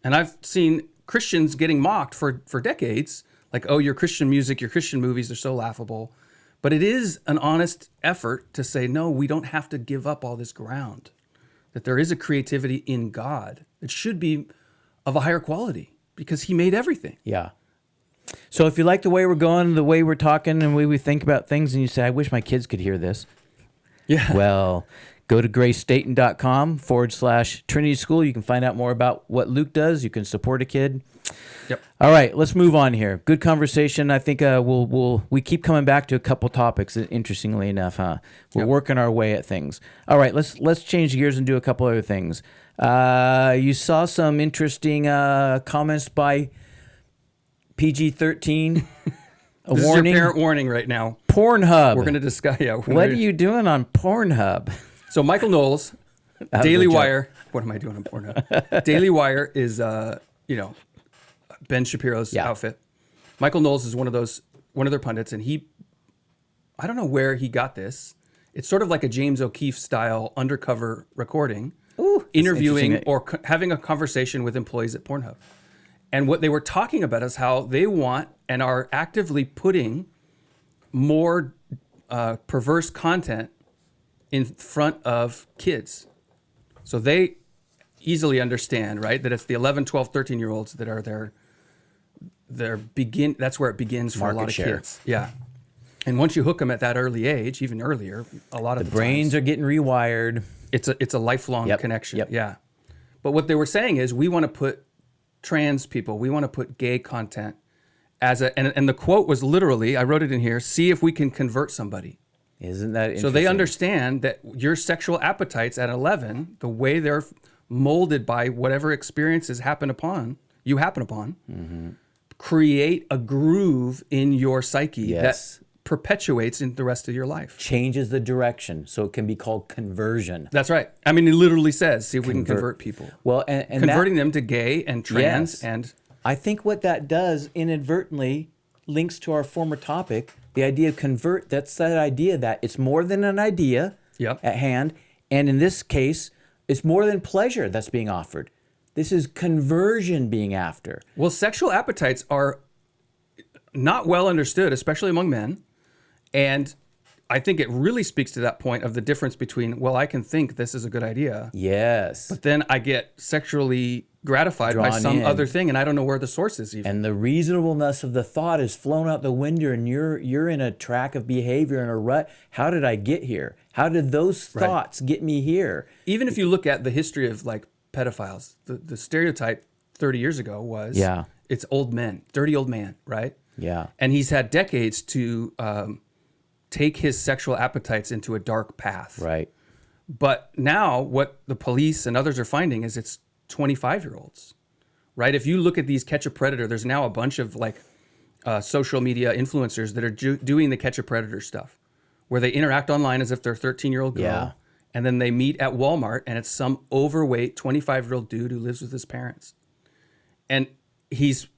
And I've seen Christians getting mocked for decades, like, oh, your Christian music, your Christian movies are so laughable. But it is an honest effort to say, no, we don't have to give up all this ground, that there is a creativity in God. It should be of a higher quality because he made everything. Yeah. So if you like the way we're going, the way we're talking, and the way we think about things, and you say, I wish my kids could hear this. Yeah. Well, go to gracestaten.com/Trinity School. You can find out more about what Luke does. You can support a kid. Yep. All right, let's move on here. Good conversation. I think we keep coming back to a couple topics. Interestingly enough, huh? We're working our way at things. All right, let's change gears and do a couple other things. You saw some interesting comments by PG-13. This is your parent warning right now. Pornhub. We're going to discuss. Yeah. What are you doing on Pornhub? So Michael Knowles, Daily Wire. What am I doing on Pornhub? Daily Wire is, Ben Shapiro's outfit. Michael Knowles is one of their pundits, and I don't know where he got this. It's sort of like a James O'Keefe style undercover recording, interviewing or having a conversation with employees at Pornhub. And what they were talking about is how they want and are actively putting more perverse content in front of kids. So they easily understand, right, that it's the 11, 12, 13-year-olds that are that's where it begins for a lot of kids. Yeah. And once you hook them at that early age, even earlier, a lot of the brains times, are getting rewired. It's a lifelong connection. Yep. Yeah. But what they were saying is we want to put trans people, we want to put gay content as and the quote was literally, I wrote it in here, see if we can convert somebody. Isn't that interesting? So they understand that your sexual appetites at 11, the way they're molded by whatever experiences happen upon, create a groove in your psyche that perpetuates in the rest of your life. Changes the direction, so it can be called conversion. That's right. I mean, it literally says, see if we can convert people. Well, and converting them to gay and trans and... I think what that does inadvertently links to our former topic, the idea of convert. That's that idea that it's more than an idea at hand. And in this case, it's more than pleasure that's being offered. This is conversion being after. Well, sexual appetites are not well understood, especially among men. And I think it really speaks to that point of the difference between, well, I can think this is a good idea. Yes. But then I get sexually gratified by some other thing, and I don't know where the source is even. And the reasonableness of the thought is flown out the window, and you're in a track of behavior in a rut. How did I get here? How did those thoughts get me here? Even if you look at the history of like pedophiles, the stereotype 30 years ago was it's old men, dirty old man, right? Yeah. And he's had decades to take his sexual appetites into a dark path. Right. But now what the police and others are finding is it's 25-year-olds, right? If you look at these Catch a Predator, there's now a bunch of like social media influencers that are doing the Catch a Predator stuff, where they interact online as if they're a 13-year-old girl. Yeah. And then they meet at Walmart, and it's some overweight 25-year-old dude who lives with his parents. And it's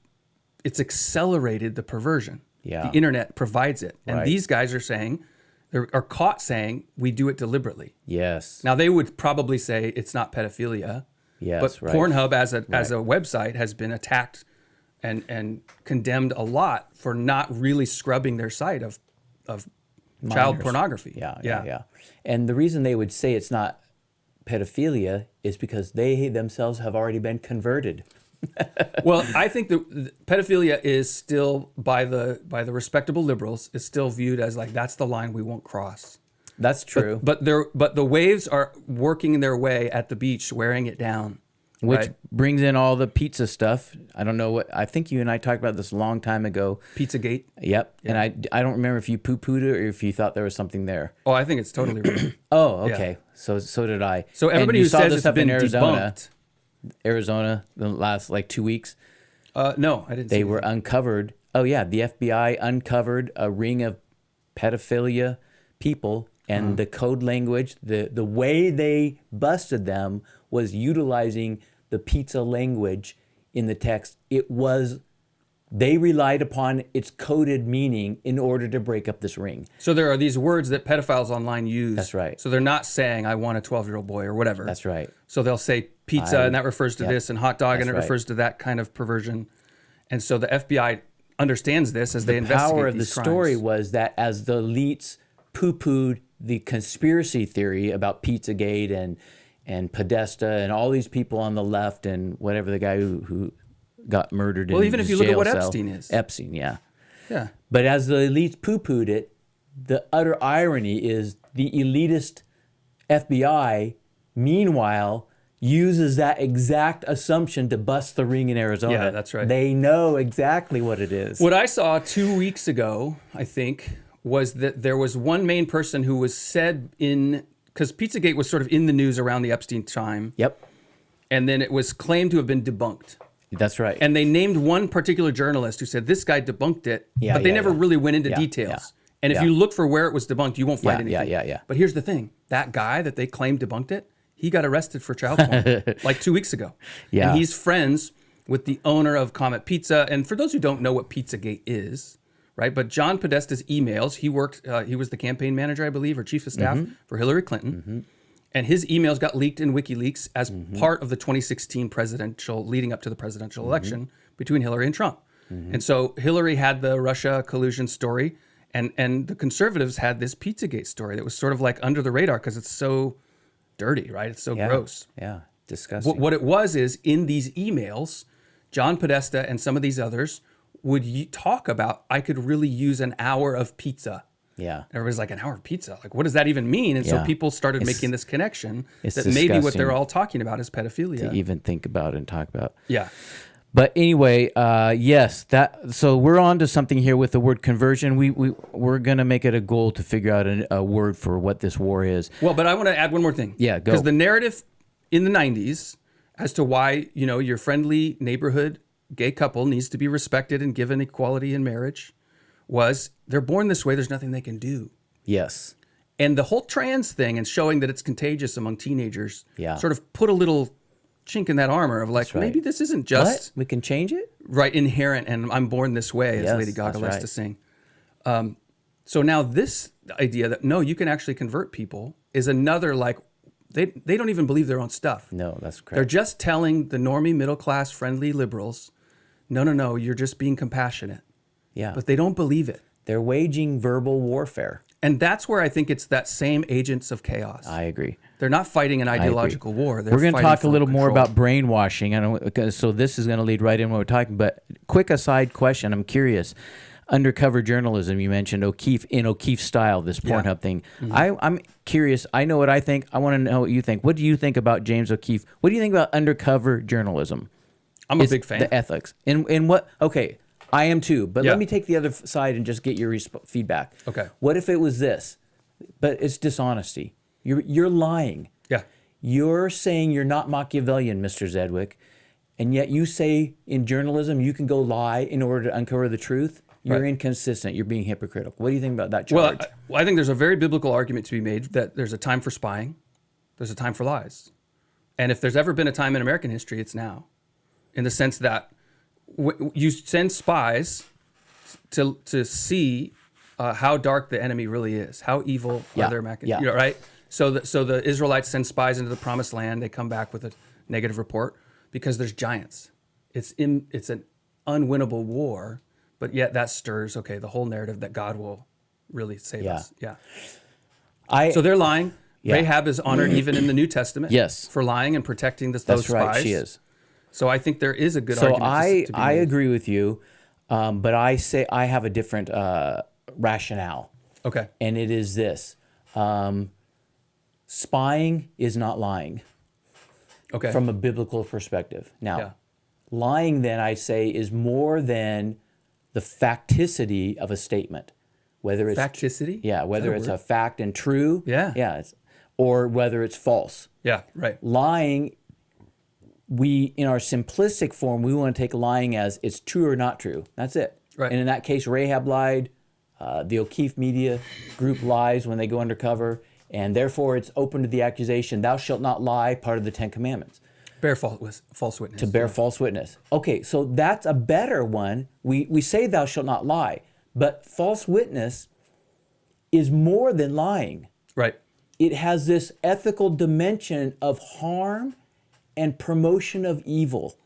accelerated the perversion. Yeah. The internet provides it. And Right. these guys are caught saying, we do it deliberately. Yes. Now, they would probably say it's not pedophilia. Yes. But Right. Pornhub as a website has been attacked and condemned a lot for not really scrubbing their site of child Minors. pornography. Yeah. And the reason they would say it's not pedophilia is because they themselves have already been converted. Well, I think the pedophilia is still by the respectable liberals is still viewed as like that's the line we won't cross. That's true. But the waves are working their way at the beach, wearing it down. Which right? brings in all the pizza stuff. I don't know what, I think you and I talked about this a long time ago. Pizzagate. Yep. Yeah. And I don't remember if you poo-pooed it or if you thought there was something there. Oh, I think it's totally real. Oh, okay. Yeah. So did I. So everybody who saw says this it's up been in Arizona, debunked. the last like 2 weeks, No, I didn't see they were uncovered. Oh yeah, the FBI uncovered a ring of pedophilia people, and the code language, the way they busted them was utilizing the pizza language in the text. They relied upon its coded meaning in order to break up this ring. So there are these words that pedophiles online use. That's right. So they're not saying I want a 12-year-old boy or whatever. That's right. So they'll say pizza and that refers to this, and hot dog and it refers to that kind of perversion. And so the FBI understands this as they investigate The power of the these story crimes. was that as the elites poo-pooed the conspiracy theory about Pizzagate and Podesta and all these people on the left and whatever the guy who got murdered in even if you look at jail what cell. Epstein is. Epstein, yeah. Yeah. But as the elites poo-pooed it, the utter irony is the elitist FBI, meanwhile, uses that exact assumption to bust the ring in Arizona. Yeah, that's right. They know exactly what it is. What I saw 2 weeks ago, I think, was that there was one main person who was said because Pizzagate was sort of in the news around the Epstein time. Yep, And then it was claimed to have been debunked. that's right. And they named one particular journalist who said this guy debunked it, but they never really went into details. yeah, And if yeah. you look for where it was debunked, you won't find anything. Yeah. But here's the thing. That guy that they claimed debunked it, he got arrested for child porn like 2 weeks ago. Yeah. And he's friends with the owner of Comet Pizza. And for those who don't know what Pizzagate is, right? But John Podesta's emails, he was the campaign manager, I believe, or chief of staff for Hillary Clinton. And his emails got leaked in WikiLeaks as part of the 2016 leading up to the presidential election between Hillary and Trump. And so Hillary had the Russia collusion story, and the conservatives had this Pizzagate story that was sort of like under the radar because it's so dirty, right? It's so gross. Yeah, disgusting. What it was is in these emails, John Podesta and some of these others would talk about, I could really use an hour of pizza. Yeah. Everybody's like, an hour of pizza? Like, what does that even mean? And so Yeah. people started making this connection it's that maybe what disgusting they're all talking about is pedophilia. to even think about and talk about. Yeah. But anyway, yes, so we're on to something here with the word conversion. We're going to make it a goal to figure out a word for what this war is. Well, but I want to add one more thing. Yeah, go. Because the narrative in the 90s as to why, your friendly neighborhood gay couple needs to be respected and given equality in marriage was they're born this way, there's nothing they can do. Yes. And the whole trans thing and showing that it's contagious among teenagers sort of put a little chink in that armor of like, right. maybe this isn't just What? We can change it? right inherent and I'm born this way, as Yes, Lady Gaga that's likes right. to sing. So now this idea that no, you can actually convert people is another like they don't even believe their own stuff. No, that's They're correct. just telling the normie middle class friendly liberals, no, you're just being compassionate. Yeah. But they don't believe it. They're waging verbal warfare. And that's where I think it's that same agents of chaos. I agree. They're not fighting an ideological war. They're We're going to fighting talk a for little more control. about brainwashing. So this is going to lead right in what we're talking. But quick aside question. I'm curious. Undercover journalism. You mentioned O'Keefe in O'Keefe style. This Pornhub thing. I'm curious. I know what I think. I want to know what you think. What do you think about James O'Keefe? What do you think about undercover journalism? I'm a big fan. The ethics. In what? Okay. I am too. But Yeah. let me take the other side and just get your feedback. Okay. What if it was this? But it's dishonesty. You're lying. Yeah. You're saying you're not Machiavellian, Mr. Zedwick, and yet you say in journalism you can go lie in order to uncover the truth. You're inconsistent. You're being hypocritical. What do you think about that charge? Well, I think there's a very biblical argument to be made that there's a time for spying, there's a time for lies. And if there's ever been a time in American history, it's now, in the sense that you send spies to see how dark the enemy really is, how evil are their machinations, right? So the Israelites send spies into the promised land. They come back with a negative report because there's giants. It's an unwinnable war, but yet that stirs, the whole narrative that God will really save us. Yeah. So they're lying. Yeah. Rahab is honored even in the New Testament for lying and protecting those spies. That's right, she is. So I think there is a good argument to be made. I agree with you, but I say I have a different rationale. Okay. And it is this. Spying is not lying. Okay. From a biblical perspective. Now, lying then I say is more than the facticity of a statement. Whether it's facticity? Yeah, whether it's a fact and true. Yeah. Or whether it's false. Yeah, right. Lying, in our simplistic form, we want to take lying as it's true or not true. That's it. Right. And in that case, Rahab lied. The O'Keefe Media Group lies when they go undercover. And therefore, it's open to the accusation, thou shalt not lie, part of the Ten Commandments. Bear false witness. To bear false witness. Okay, so that's a better one. We say thou shalt not lie, but false witness is more than lying. Right. It has this ethical dimension of harm and promotion of evil.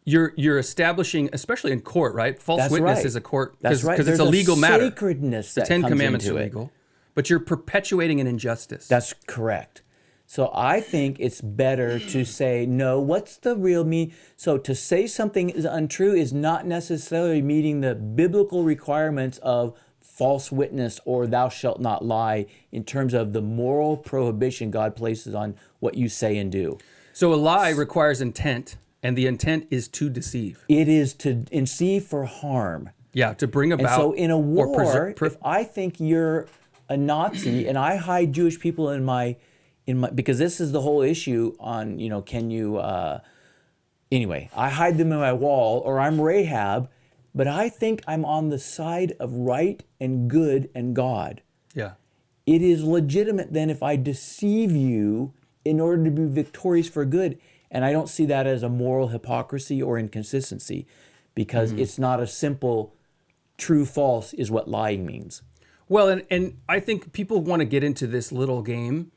You're establishing, especially in court, right? False witness is a court because it's a legal matter. Sacredness the Ten Commandments are legal, but you're perpetuating an injustice. That's correct. So I think it's better to say, no, what's the real meaning? So to say something is untrue is not necessarily meeting the biblical requirements of false witness or thou shalt not lie in terms of the moral prohibition God places on what you say and do. So a lie requires intent, and the intent is to deceive. It is to deceive for harm. Yeah, to bring about. And so in a war, if I think you're a Nazi and I hide Jewish people in my because this is the whole issue on, can you, anyway, I hide them in my wall, or I'm Rahab, but I think I'm on the side of right and good and God. Yeah. It is legitimate then if I deceive you in order to be victorious for good. And I don't see that as a moral hypocrisy or inconsistency, because it's not a simple true false is what lying means. Well, and I think people want to get into this little game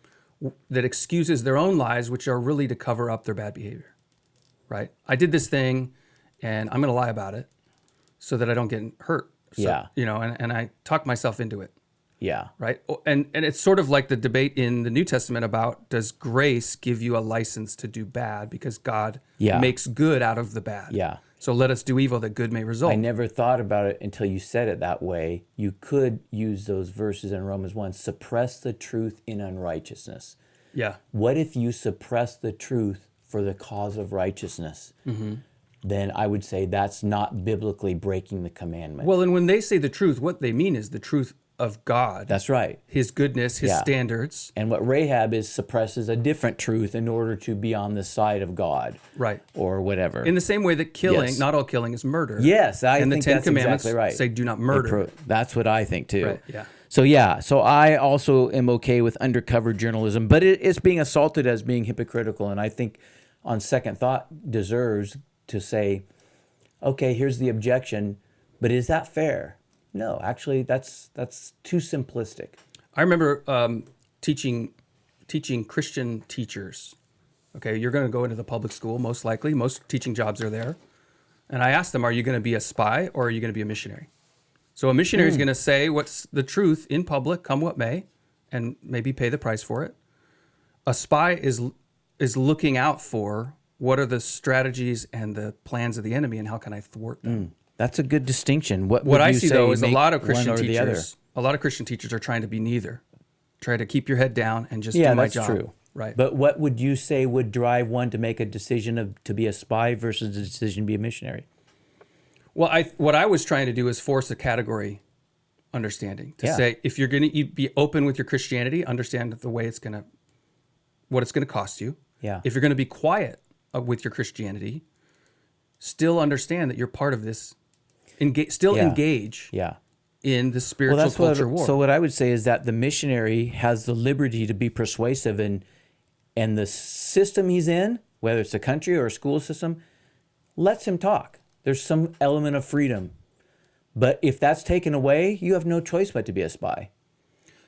that excuses their own lies, which are really to cover up their bad behavior, right? I did this thing and I'm going to lie about it so that I don't get hurt. So, and I talk myself into it. Yeah. Right. And it's sort of like the debate in the New Testament about, does grace give you a license to do bad because God makes good out of the bad? Yeah. So let us do evil that good may result. I never thought about it until you said it that way. You could use those verses in Romans 1, suppress the truth in unrighteousness. Yeah. What if you suppress the truth for the cause of righteousness? Mm-hmm. Then I would say that's not biblically breaking the commandment. Well, and when they say the truth, what they mean is the truth of God. That's right. His goodness, his standards. And what Rahab is suppresses a different truth in order to be on the side of God. Right. Or whatever. In the same way that killing, not all killing is murder. Yes, I and think the Ten that's Commandments exactly right. say do not murder. That's what I think too. Right, yeah. So I also am okay with undercover journalism, but it's being assaulted as being hypocritical, and I think on second thought deserves to say, okay, here's the objection, but is that fair? No, actually, that's too simplistic. I remember teaching Christian teachers. Okay, you're going to go into the public school, most likely. Most teaching jobs are there. And I asked them, are you going to be a spy or are you going to be a missionary? So a missionary is going to say what's the truth in public, come what may, and maybe pay the price for it. A spy is looking out for what are the strategies and the plans of the enemy and how can I thwart them. That's a good distinction. What I see, though, is a lot of Christian teachers are trying to be neither. Try to keep your head down and just do my job. True. Right. But what would you say would drive one to make a decision to be a spy versus a decision to be a missionary? Well, what I was trying to do is force a category understanding to say, if you're going to be open with your Christianity, understand the way it's going to what it's going to cost you. Yeah. If you're going to be quiet with your Christianity, still understand that you're part of this. Engage Yeah. in the spiritual culture war. So what I would say is that the missionary has the liberty to be persuasive, and the system he's in, whether it's a country or a school system, lets him talk. There's some element of freedom. But if that's taken away, you have no choice but to be a spy.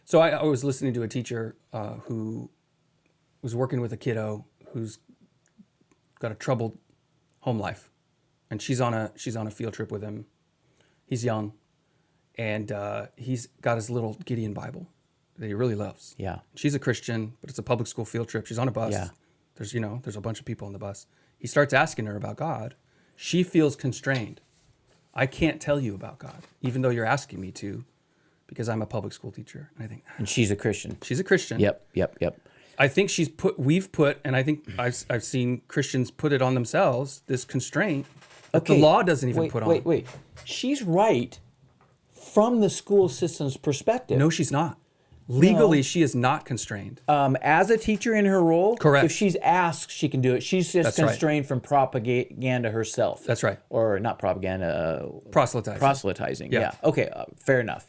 So I was listening to a teacher who was working with a kiddo who's got a troubled home life, and she's on a field trip with him. He's young, and he's got his little Gideon Bible that he really loves. Yeah. She's a Christian, but it's a public school field trip. She's on a bus. Yeah. There's a bunch of people on the bus. He starts asking her about God. She feels constrained. I can't tell you about God, even though you're asking me to, because I'm a public school teacher. And I think, And she's a Christian. she's a Christian. Yep. I think we've put, and I think I've seen Christians put it on themselves, this constraint that the law doesn't even put on. Wait. She's right from the school system's perspective. No, she's not. Legally, she is not constrained. As a teacher in her role, Correct. if she's asked, she can do it. She's just That's right. constrained from propaganda herself. That's right. Or not propaganda, Proselytizing. proselytizing. Yeah. Yeah. Okay, fair enough.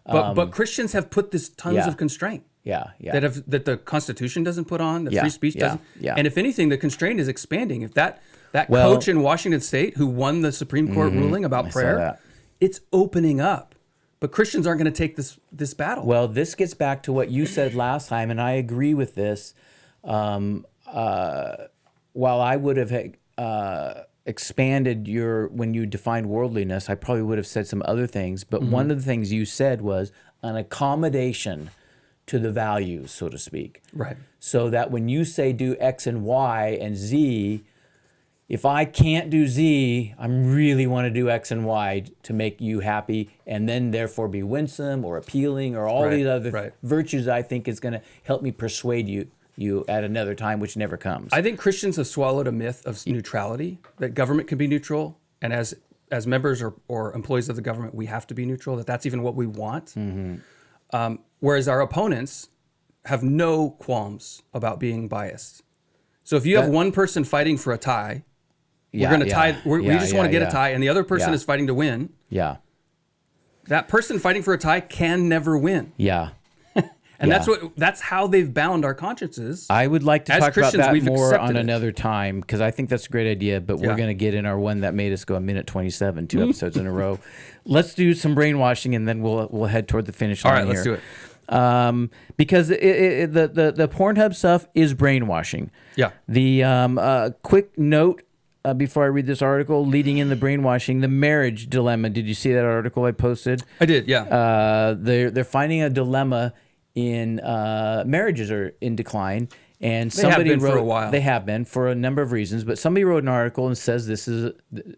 But Christians have put this tons yeah. of constraint. Yeah. That the Constitution doesn't put on, that Yeah, free speech yeah, doesn't. yeah. And if anything, the constraint is expanding. If that Well- coach in Washington State who won the Supreme Court ruling about I saw prayer, that. it's opening up. But Christians aren't going to take this battle. Well, this gets back to what you said last time, and I agree with this. While I would have expanded when you defined worldliness, I probably would have said some other things. But one of the things you said was an accommodation to the values, so to speak. Right. So that when you say do X and Y and Z, if I can't do Z, I really want to do X and Y to make you happy, and then therefore be winsome or appealing or all these other virtues I think is going to help me persuade you at another time, which never comes. I think Christians have swallowed a myth of neutrality, that government can be neutral, and as members or employees of the government, we have to be neutral, that's even what we want. Whereas our opponents have no qualms about being biased. So if you have one person fighting for a tie, we're going to tie. We just want to get a tie, and the other person is fighting to win. Yeah. That person fighting for a tie can never win. Yeah. And that's how they've bound our consciences. I would like to As talk about Christians, that we've more accepted on it. another time, because I think that's a great idea, but we're going to get in our one that made us go a minute 27, 2 episodes in a row. Let's do some brainwashing, and then we'll head toward the finish line. All right, let's do it. Because the Pornhub stuff is brainwashing. Yeah. The quick note before I read this article, leading in the brainwashing, the marriage dilemma. Did you see that article I posted? I did, yeah. They're finding a dilemma in marriages are in decline, and They have somebody been wrote for a while. They have been for a number of reasons, but somebody wrote an article and says this is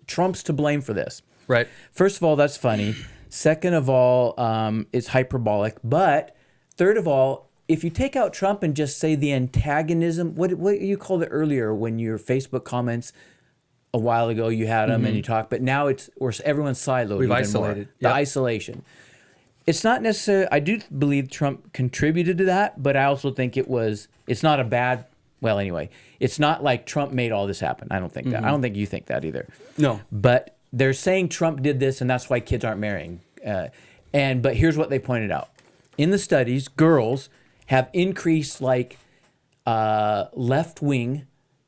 Trump's to blame for this. Right. First of all, that's funny. Second of all, it's hyperbolic. But third of all, if you take out Trump and just say the antagonism, what you called it earlier when your Facebook comments a while ago, you had them and you talked, but now everyone's siloed. We've even isolated. more. The Yep. isolation. It's not necessarily, I do believe Trump contributed to that, but I also think it's not a bad, well, anyway, it's not like Trump made all this happen. I don't think that. I don't think you think that either. No. But they're saying Trump did this and that's why kids aren't marrying. But here's what they pointed out. In the studies, girls have increased left-wing.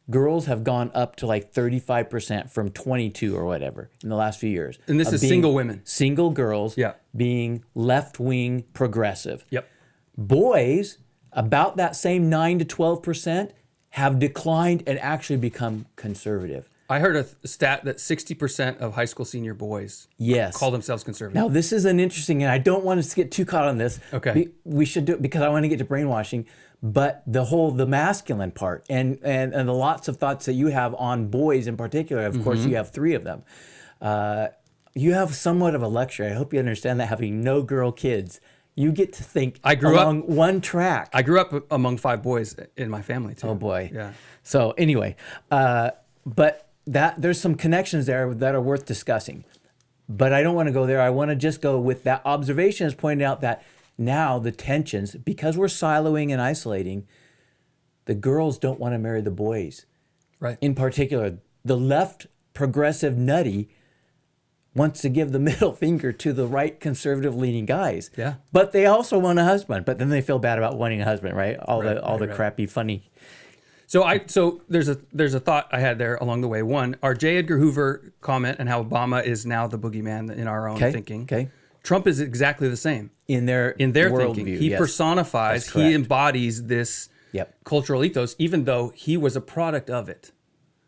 Girls have gone up to 35% from 22 or whatever in the last few years. And this is single women. Single girls Yeah. being left-wing progressive. Yep. Boys, about that same 9 to 12%, have declined and actually become conservative. I heard a stat that 60% of high school senior boys Yes. call themselves conservative. Now, this is an interesting, and I don't want us to get too caught on this. Okay. We should do it because I want to get to brainwashing, but the masculine part and the lots of thoughts that you have on boys in particular, of course, you have 3 of them. You have somewhat of a luxury. I hope you understand that, having no girl kids. You get to think along one track. I grew up among 5 boys in my family, too. Oh, boy. Yeah. So anyway, but there's some connections there that are worth discussing. But I don't want to go there. I want to just go with that observation is pointing out that now the tensions, because we're siloing and isolating, the girls don't want to marry the boys. Right. In particular, the left progressive nutty wants to give the middle finger to the right conservative leaning guys. Yeah. But they also want a husband. But then they feel bad about wanting a husband, right? All the crappy, funny. So there's a thought I had there along the way. One, our J. Edgar Hoover comment and how Obama is now the boogeyman in our own thinking. Okay. Trump is exactly the same. In their thinking. view, He yes. personifies, That's he correct. embodies this cultural ethos, even though he was a product of it.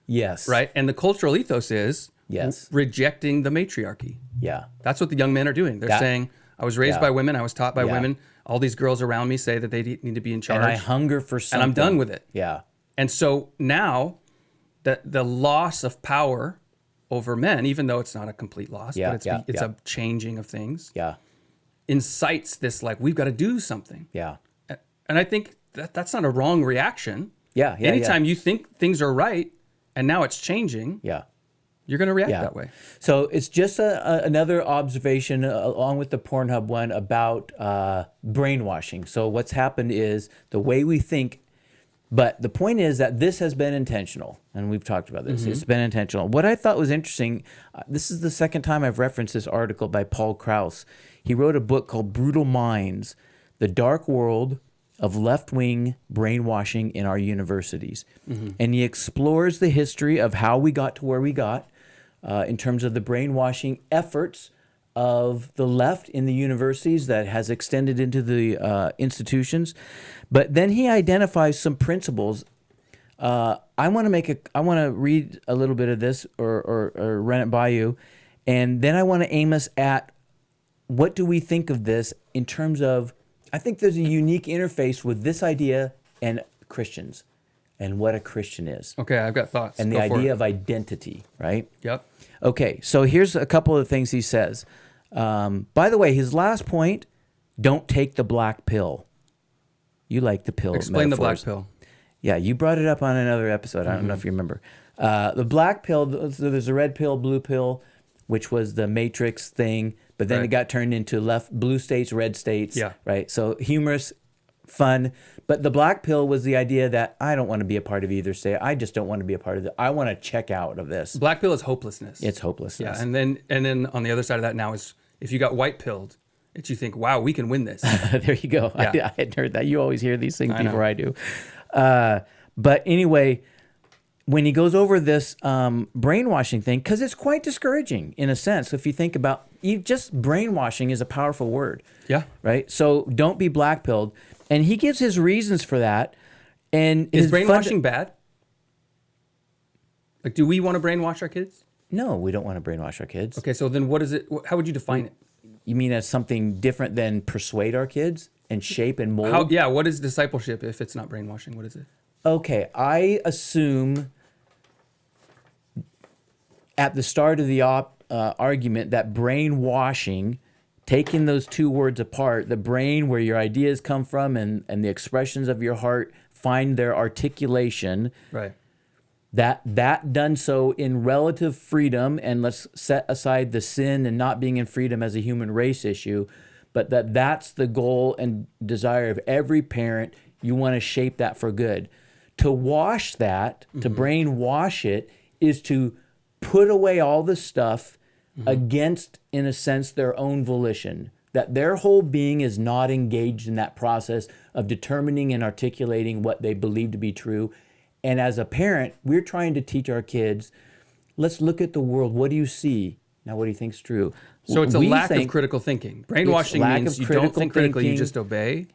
Yes. Right? And the cultural ethos is Yes. rejecting the matriarchy. Yeah. That's what the young men are doing. They're saying, I was raised by women, I was taught by women. All these girls around me say that they need to be in charge. And I hunger for something. And I'm done with it. Yeah. And so now the loss of power over men, even though it's not a complete loss, but it's a changing of things, incites this, like, we've got to do something. Yeah. And I think that's not a wrong reaction. Yeah. Anytime you think things are right and now it's changing, you're going to react that way. So it's just another observation along with the Pornhub one about brainwashing. So what's happened is the way we think, but the point is that this has been intentional, and we've talked about this. It's been intentional. What I thought was interesting, this is the second time I've referenced this article by Paul Krauss. He wrote a book called Brutal Minds, The Dark World of Left-Wing Brainwashing in Our Universities. And he explores the history of how we got to where we got in terms of the brainwashing efforts of the left in the universities that has extended into the institutions. But then he identifies some principles. I want to read a little bit of this or run it by you. And then I want to aim us at what do we think of this in terms of, I think there's a unique interface with this idea and Christians and what a Christian is. Okay, I've got thoughts. And the idea of identity, right? Yep. Okay, so here's a couple of things he says. By the way, his last point, don't take the black pill. You like the pill Explain metaphors. the black pill. Yeah, you brought it up on another episode. I don't know if you remember. The black pill, so there's a red pill, blue pill, which was the Matrix thing, but then it got turned into blue states, red states, right? So humorous, fun. But the black pill was the idea that I don't want to be a part of either state. I just don't want to be a part of it. I want to check out of this. Black pill is hopelessness. It's hopelessness. Yeah, and then on the other side of that now is if you got white pilled, it's you think, wow, we can win this. There you go. Yeah. I hadn't heard that. You always hear these things before know. I do. But anyway, when he goes over this brainwashing thing, because it's quite discouraging in a sense. If you think about, just brainwashing is a powerful word. Yeah. Right? So don't be black pilled. And he gives his reasons for that. And is brainwashing bad? Like, do we want to brainwash our kids? No, we don't want to brainwash our kids. Okay, so then what is it? How would you define it? You mean as something different than persuade our kids and shape and mold? What is discipleship if it's not brainwashing? What is it? Okay, I assume at the start of the argument that brainwashing, taking those two words apart, the brain where your ideas come from and the expressions of your heart find their articulation, right? That done so in relative freedom, and let's set aside the sin and not being in freedom as a human race issue, but that's the goal and desire of every parent. You want to shape that for good. To wash that, to brainwash it, is to put away all the stuff against, in a sense, their own volition. That their whole being is not engaged in that process of determining and articulating what they believe to be true. And as a parent, we're trying to teach our kids, let's look at the world. What do you see? Now, what do you think is true? So it's a lack of critical thinking. Brainwashing means you don't think critically, you just obey.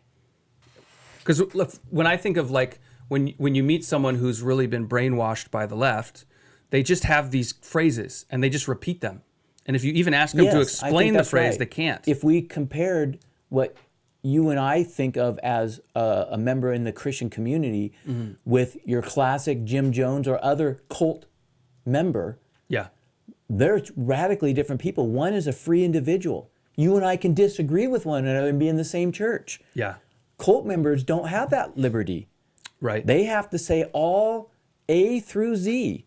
Because when I think of like, when you meet someone who's really been brainwashed by the left, they just have these phrases and they just repeat them. And if you even ask them to explain the phrase, they can't. If we compared what you and I think of as a member in the Christian community with your classic Jim Jones or other cult member, they're radically different people. One is a free individual. You and I can disagree with one another and be in the same church. Yeah. Cult members don't have that liberty. Right. They have to say all A through Z.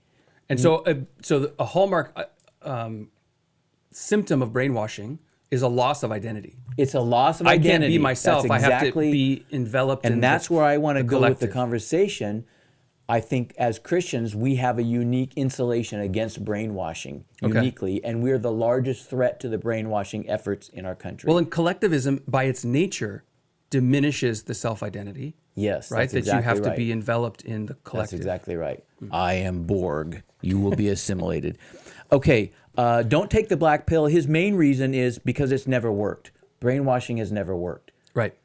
And so a hallmark symptom of brainwashing is a loss of identity. It's a loss of I identity. can't be myself. That's I have to be enveloped in and that's where I want to go with the collective. conversation. I think as Christians, we have a unique insulation against brainwashing, uniquely, and we're the largest threat to the brainwashing efforts in our country. Well, and collectivism, by its nature, diminishes the self-identity. Yes, right? that's That exactly you have to right. be enveloped in the That's collective. exactly right. I am Borg. You will be assimilated. Okay, don't take the black pill. His main reason is because it's never worked. Brainwashing has never worked. Right.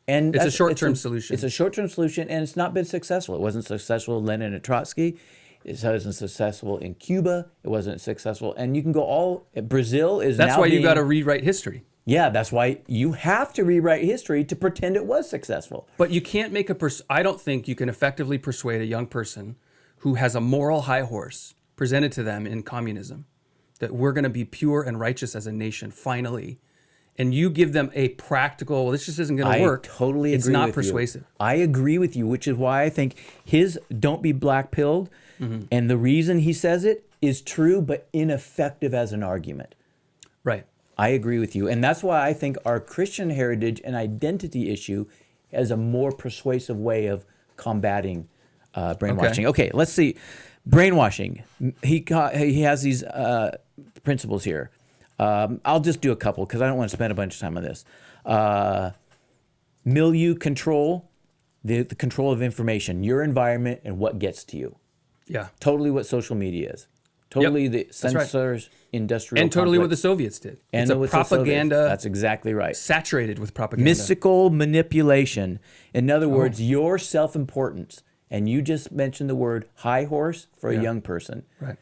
And It's a that's- short-term solution. It's a short-term solution, and it's not been successful. It wasn't successful in Lenin and Trotsky. It wasn't successful in Cuba. It wasn't successful. And you can go all... Brazil is That's now why you being- got to rewrite history. Yeah, that's why you have to rewrite history to pretend it was successful. But you can't make I don't think you can effectively persuade a young person who has a moral high horse presented to them in communism that we're going to be pure and righteous as a nation finally, and you give them a practical, well, this just isn't going to work. I totally agree It's not with persuasive. you. I agree with you, which is why I think his don't be black-pilled, Mm-hmm. and the reason he says it is true but ineffective as an argument. Right. I agree with you. And that's why I think our Christian heritage and identity issue is a more persuasive way of combating brainwashing. Okay, let's see. Brainwashing. He has these principles here. I'll just do a couple because I don't want to spend a bunch of time on this. Milieu control, the control of information, your environment and what gets to you. Yeah. Totally what social media is. Totally the that's right. censors, industrial And totally what the complex. Soviets did. And It's a with the Soviets. propaganda That's exactly right. saturated with propaganda. Mystical manipulation. In other words, your self-importance. And you just mentioned the word high horse for a young person. Right.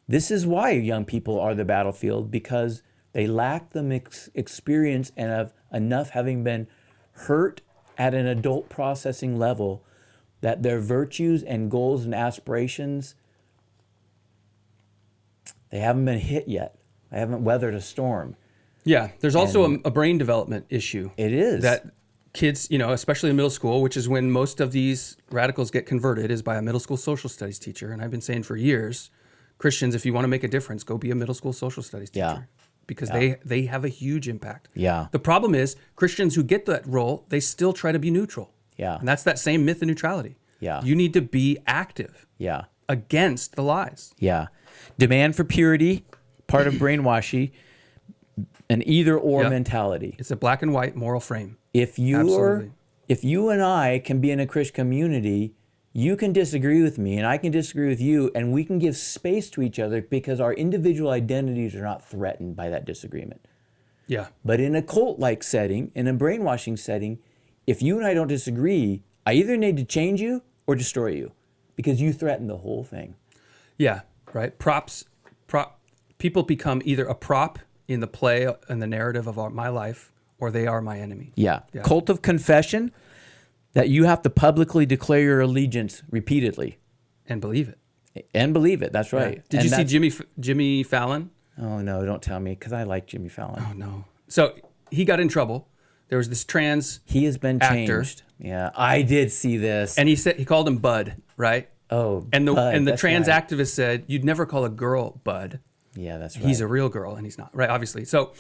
This is why young people are the battlefield, because they lack the experience and of enough having been hurt at an adult processing level that their virtues and goals and aspirations, they haven't been hit yet. They haven't weathered a storm. Yeah. There's also a brain development issue. It is. That kids, especially in middle school, which is when most of these radicals get converted, is by a middle school social studies teacher. And I've been saying for years, Christians, if you want to make a difference, go be a middle school social studies teacher. Yeah. Because they have a huge impact. Yeah. The problem is Christians who get that role, they still try to be neutral. Yeah. And that's that same myth of neutrality. Yeah. You need to be active Yeah. against the lies. Yeah. Demand for purity, part of brainwashing, an either-or Yep. mentality. It's a black and white moral frame. If you and I can be in a Christian community, you can disagree with me and I can disagree with you, and we can give space to each other because our individual identities are not threatened by that disagreement. Yeah. But in a cult-like setting, in a brainwashing setting, if you and I don't disagree, I either need to change you or destroy you because you threaten the whole thing. Yeah. Right. People become either a prop in the play and the narrative of my life, or they are my enemy. Yeah. Cult of confession, that you have to publicly declare your allegiance repeatedly. And believe it. And believe it. That's right. Did And you see Jimmy Fallon? Oh, no, don't tell me, because I like Jimmy Fallon. Oh, no. So he got in trouble. There was this trans He has been actor. changed. Yeah, I did see this. And he called him Bud, right? Oh, And the Bud, the that's trans right. activist said, you'd never call a girl Bud. Yeah, that's right. He's a real girl, and he's not, right? Obviously. So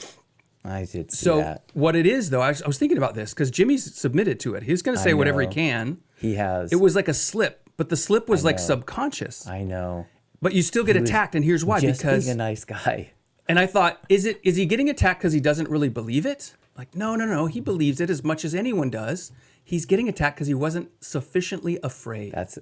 I did see So that. what it is, though, I was thinking about this because Jimmy's submitted to it. He's going to say whatever he know. can. He has. It was like a slip, but the slip was like know. subconscious. I know. But you still get attacked, and here's why. Just Because being a nice guy. and I thought, is he getting attacked because he doesn't really believe it? Like, no. He believes it as much as anyone does. He's getting attacked because he wasn't sufficiently afraid. That's.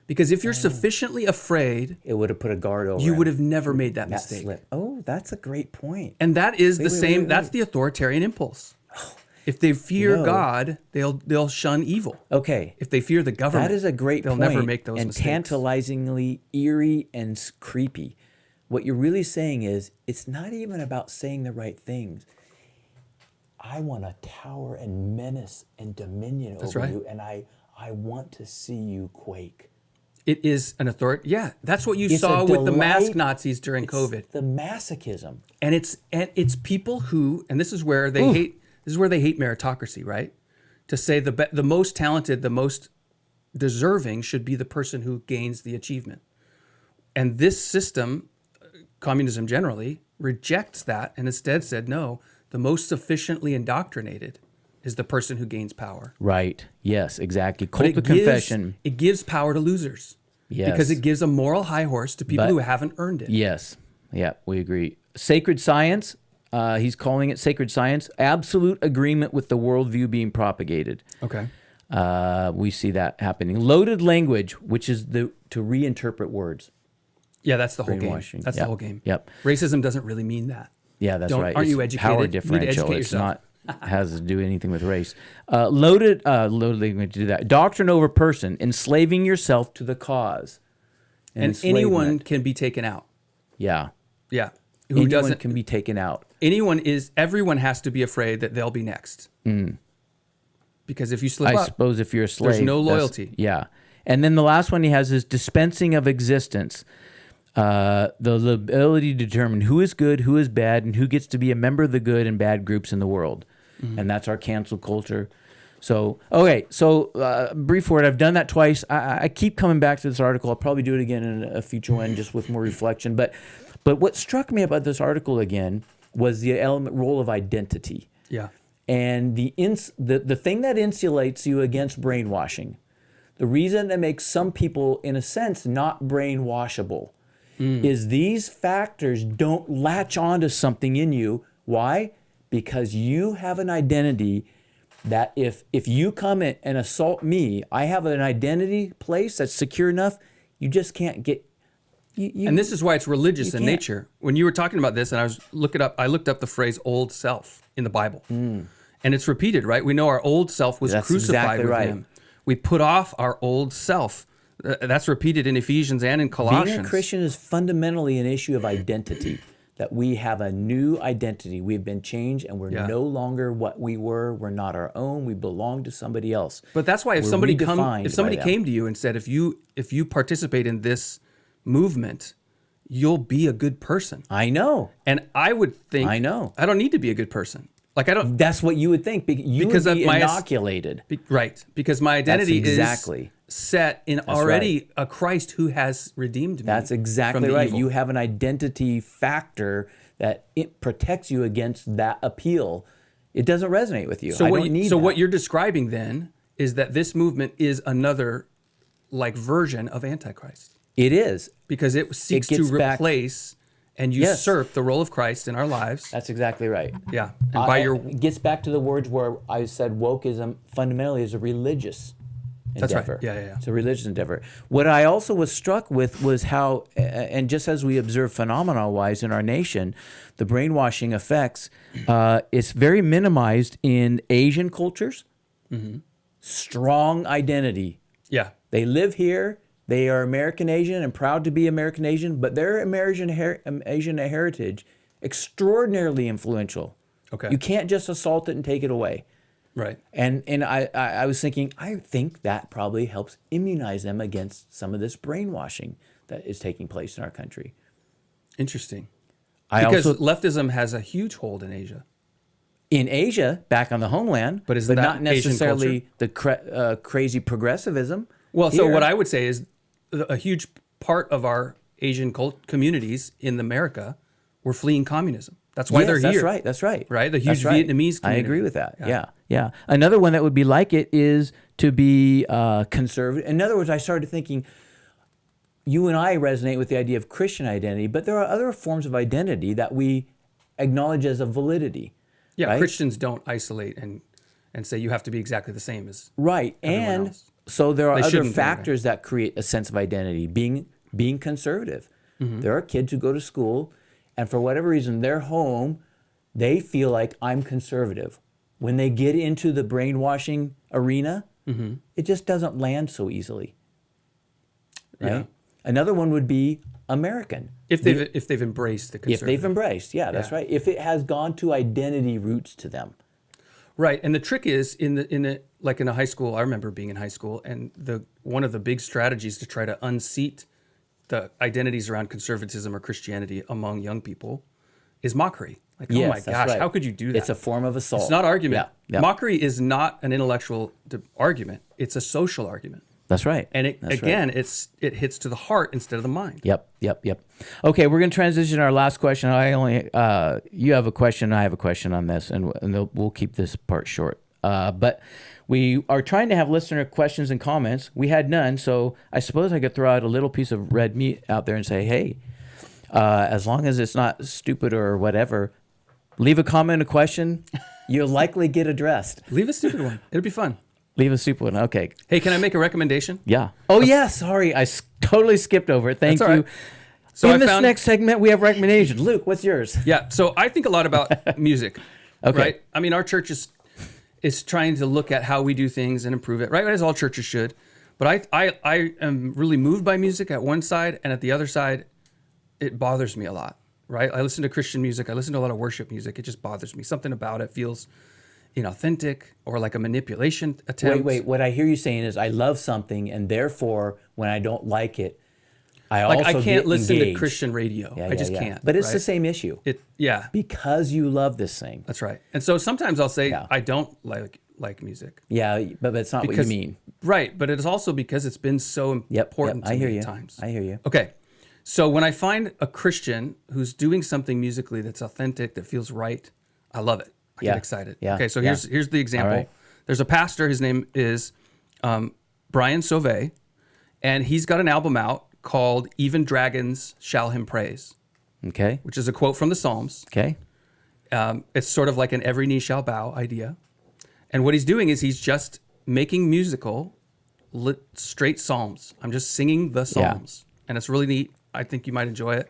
Because if you're sufficiently afraid, It would have put a guard over. you him. would have never made that That mistake. slip. Oh, that's a great point. And that is the wait, same. wait. That's the authoritarian impulse. If they fear No. God, they'll shun evil. Okay. If they fear the government, That is a great they'll point. never make those and mistakes. tantalizingly eerie and creepy. What you're really saying is, it's not even about saying the right things. I want to tower and menace and dominion over right. you, and I want to see you quake. It is an authority. Yeah, that's what you It's saw a with the mask delight. Nazis during COVID. The masochism. And it's people who, and this is where they hate. This is where they hate meritocracy, right? To say the most talented, the most deserving should be the person who gains the achievement. And this system, communism generally, rejects that and instead said, no, the most sufficiently indoctrinated is the person who gains power. Right. Yes, exactly. But Cult of confession. It gives power to losers. Yes. Because it gives a moral high horse to people who haven't earned it. Yes. Yeah, we agree. Sacred science. He's calling it sacred science. Absolute agreement with the worldview being propagated. Okay. We see that happening. Loaded language, which is to reinterpret words. Yeah, that's the whole game. Brainwashing. That's Yep. the whole game. Yep. Racism doesn't really mean that. Yeah, that's right. Aren't It's you educated? power You need to differential. educate It's yourself. not has to do anything with race. Loaded language to do that. Doctrine over person, enslaving yourself to the cause. And anyone can be taken out. Yeah. Yeah. Anyone can be taken out. Everyone has to be afraid that they'll be next. Because if you slip I up, suppose if you're a slave, there's no loyalty. Yeah. And then the last one he has is dispensing of existence. The ability to determine who is good, who is bad, and who gets to be a member of the good and bad groups in the world. And that's our cancel culture. So, okay. So, brief word. I've done that twice. I keep coming back to this article. I'll probably do it again in a future one just with more reflection. But what struck me about this article again was the role of identity. Yeah. And the thing that insulates you against brainwashing, the reason that makes some people, in a sense, not brainwashable, is these factors don't latch onto something in you. Why? Because you have an identity that if you come in and assault me, I have an identity place that's secure enough, you just can't get... And this is why it's religious in nature. When you were talking about this, and I looked up the phrase "old self" in the Bible, and it's repeated, right? We know our old self was crucified with him. We put off our old self. That's repeated in Ephesians and in Colossians. Being a Christian is fundamentally an issue of identity. That we have a new identity. We've been changed, and we're no longer what we were. We're not our own. We belong to somebody else. But that's why if somebody came to you and said, if you participate in this movement, you'll be a good person. I know. And I would think I don't need to be a good person. Like I don't. That's what you would think. You would be inoculated. Right. Because my identity is set in already a Christ who has redeemed me. That's exactly right. Evil. You have an identity factor that it protects you against that appeal. It doesn't resonate with you. What you're describing then is that this movement is another version of Antichrist. It is. Because it seeks to replace and usurp the role of Christ in our lives. That's exactly right. Yeah. And it gets back to the words where I said wokeism fundamentally is a religious endeavor. That's right. Yeah. It's a religious endeavor. What I also was struck with was how, and just as we observe phenomena-wise in our nation, the brainwashing effects, it's very minimized in Asian cultures. Strong identity. Yeah. They live here. They are American Asian and proud to be American Asian, but their Asian heritage, extraordinarily influential. Okay. You can't just assault it and take it away. Right. And I was thinking, I think that probably helps immunize them against some of this brainwashing that is taking place in our country. Interesting. Because leftism has a huge hold in Asia. In Asia, back on the homeland, but not necessarily the crazy progressivism. Well, so what I would say is a huge part of our Asian communities in America were fleeing communism. That's why they're here. That's right. Right? The huge Vietnamese community. I agree with that. Yeah. Another one that would be like it is to be conservative. In other words, I started thinking, you and I resonate with the idea of Christian identity, but there are other forms of identity that we acknowledge as a validity. Yeah, right? Christians don't isolate and say you have to be exactly the same as everyone else. So there are other factors that create a sense of identity, being conservative. There are kids who go to school, and for whatever reason, they're home, they feel like I'm conservative. When they get into the brainwashing arena, it just doesn't land so easily. Right? Yeah. Another one would be American. If they've embraced the conservative. If they've embraced, that's right. If it has gone to identity roots to them. Right, and the trick is in a high school. I remember being in high school, and one of the big strategies to try to unseat the identities around conservatism or Christianity among young people is mockery. Like, oh my gosh, how could you do that? It's a form of assault. It's not argument. Yeah. Mockery is not an intellectual argument. It's a social argument. That's right. And That's right. it hits to the heart instead of the mind. Yep. Okay, we're going to transition to our last question. You have a question, I have a question on this, and we'll keep this part short. But we are trying to have listener questions and comments. We had none, so I suppose I could throw out a little piece of red meat out there and say, hey, as long as it's not stupid or whatever, leave a comment, a question, you'll likely get addressed. Leave a stupid one. It'll be fun. Leave a stupid one. Okay. Hey, can I make a recommendation? Yeah. Oh, yeah. Sorry. I totally skipped over it. Thank That's you. all right. So In this next segment, we have recommendations. Luke, what's yours? Yeah. So I think a lot about music. Okay. Right? I mean, our church is trying to look at how we do things and improve it, right? As all churches should. But I am really moved by music at one side, and at the other side, it bothers me a lot, right? I listen to Christian music. I listen to a lot of worship music. It just bothers me. Something about it feels inauthentic or like a manipulation attempt. Wait. What I hear you saying is I love something, and therefore, when I don't like it, I can't listen engaged. to Christian radio. I just can't. But it's right? the same issue. Yeah. Because you love this thing. That's right. And so sometimes I'll say Yeah. I don't like music. Yeah, but it's not what you mean. Right. But it's also because it's been so important to I hear me you. at times. I hear you. Okay. So when I find a Christian who's doing something musically that's authentic, that feels right, I love it. I get excited. Yeah. Okay. So here's the example. All right. There's a pastor. His name is Brian Sauvé, and he's got an album out called "Even Dragons Shall Him Praise," Okay. which is a quote from the Psalms. Okay. It's sort of like an every knee shall bow idea. And what he's doing is he's just making musical, straight psalms. I'm just singing the psalms. And it's really neat. I think you might enjoy it.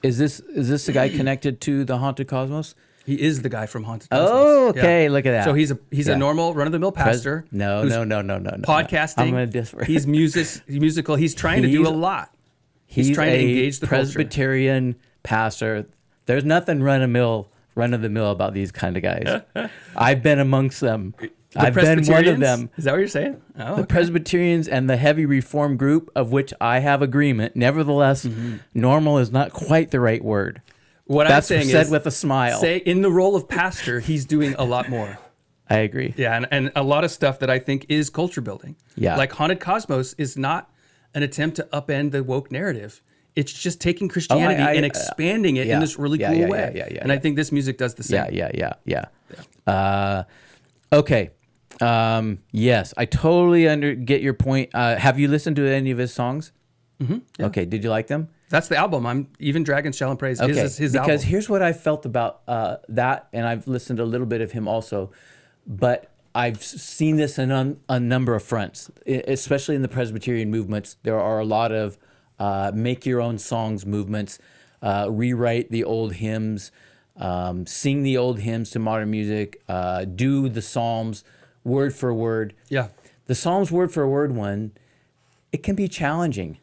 Is this the guy connected to the Haunted Cosmos? He is the guy from Haunted Cosmos. Oh, okay. Yeah. Look at that. So he's a normal run-of-the-mill pastor. No. Podcasting. I'm going to disagree. He's musical. He's trying to do a lot. He's trying to engage the Presbyterian pastor. There's nothing run-of-the-mill about these kind of guys. I've been amongst them. I've been one of them. Is that what you're saying? Oh, the Presbyterians and the heavy reform group, of which I have agreement. Nevertheless, normal is not quite the right word. What That's I'm saying said is, with a smile. say in the role of pastor, he's doing a lot more. I agree. Yeah, and a lot of stuff that I think is culture building. Yeah. Like Haunted Cosmos is not an attempt to upend the woke narrative. It's just taking Christianity and expanding it in this really cool way. And I think this music does the same. Yeah. Okay. Yes, I totally get your point. Have you listened to any of his songs? Mm-hmm. Yeah. Okay. Did you like them? That's the album. Even Dragons Shall Praise. Okay. His album. Because here's what I felt about that, and I've listened to a little bit of him also, but I've seen this in a number of fronts, especially in the Presbyterian movements. There are a lot of make your own songs movements, rewrite the old hymns, sing the old hymns to modern music, do the Psalms word for word. Yeah. The Psalms word for word one, it can be challenging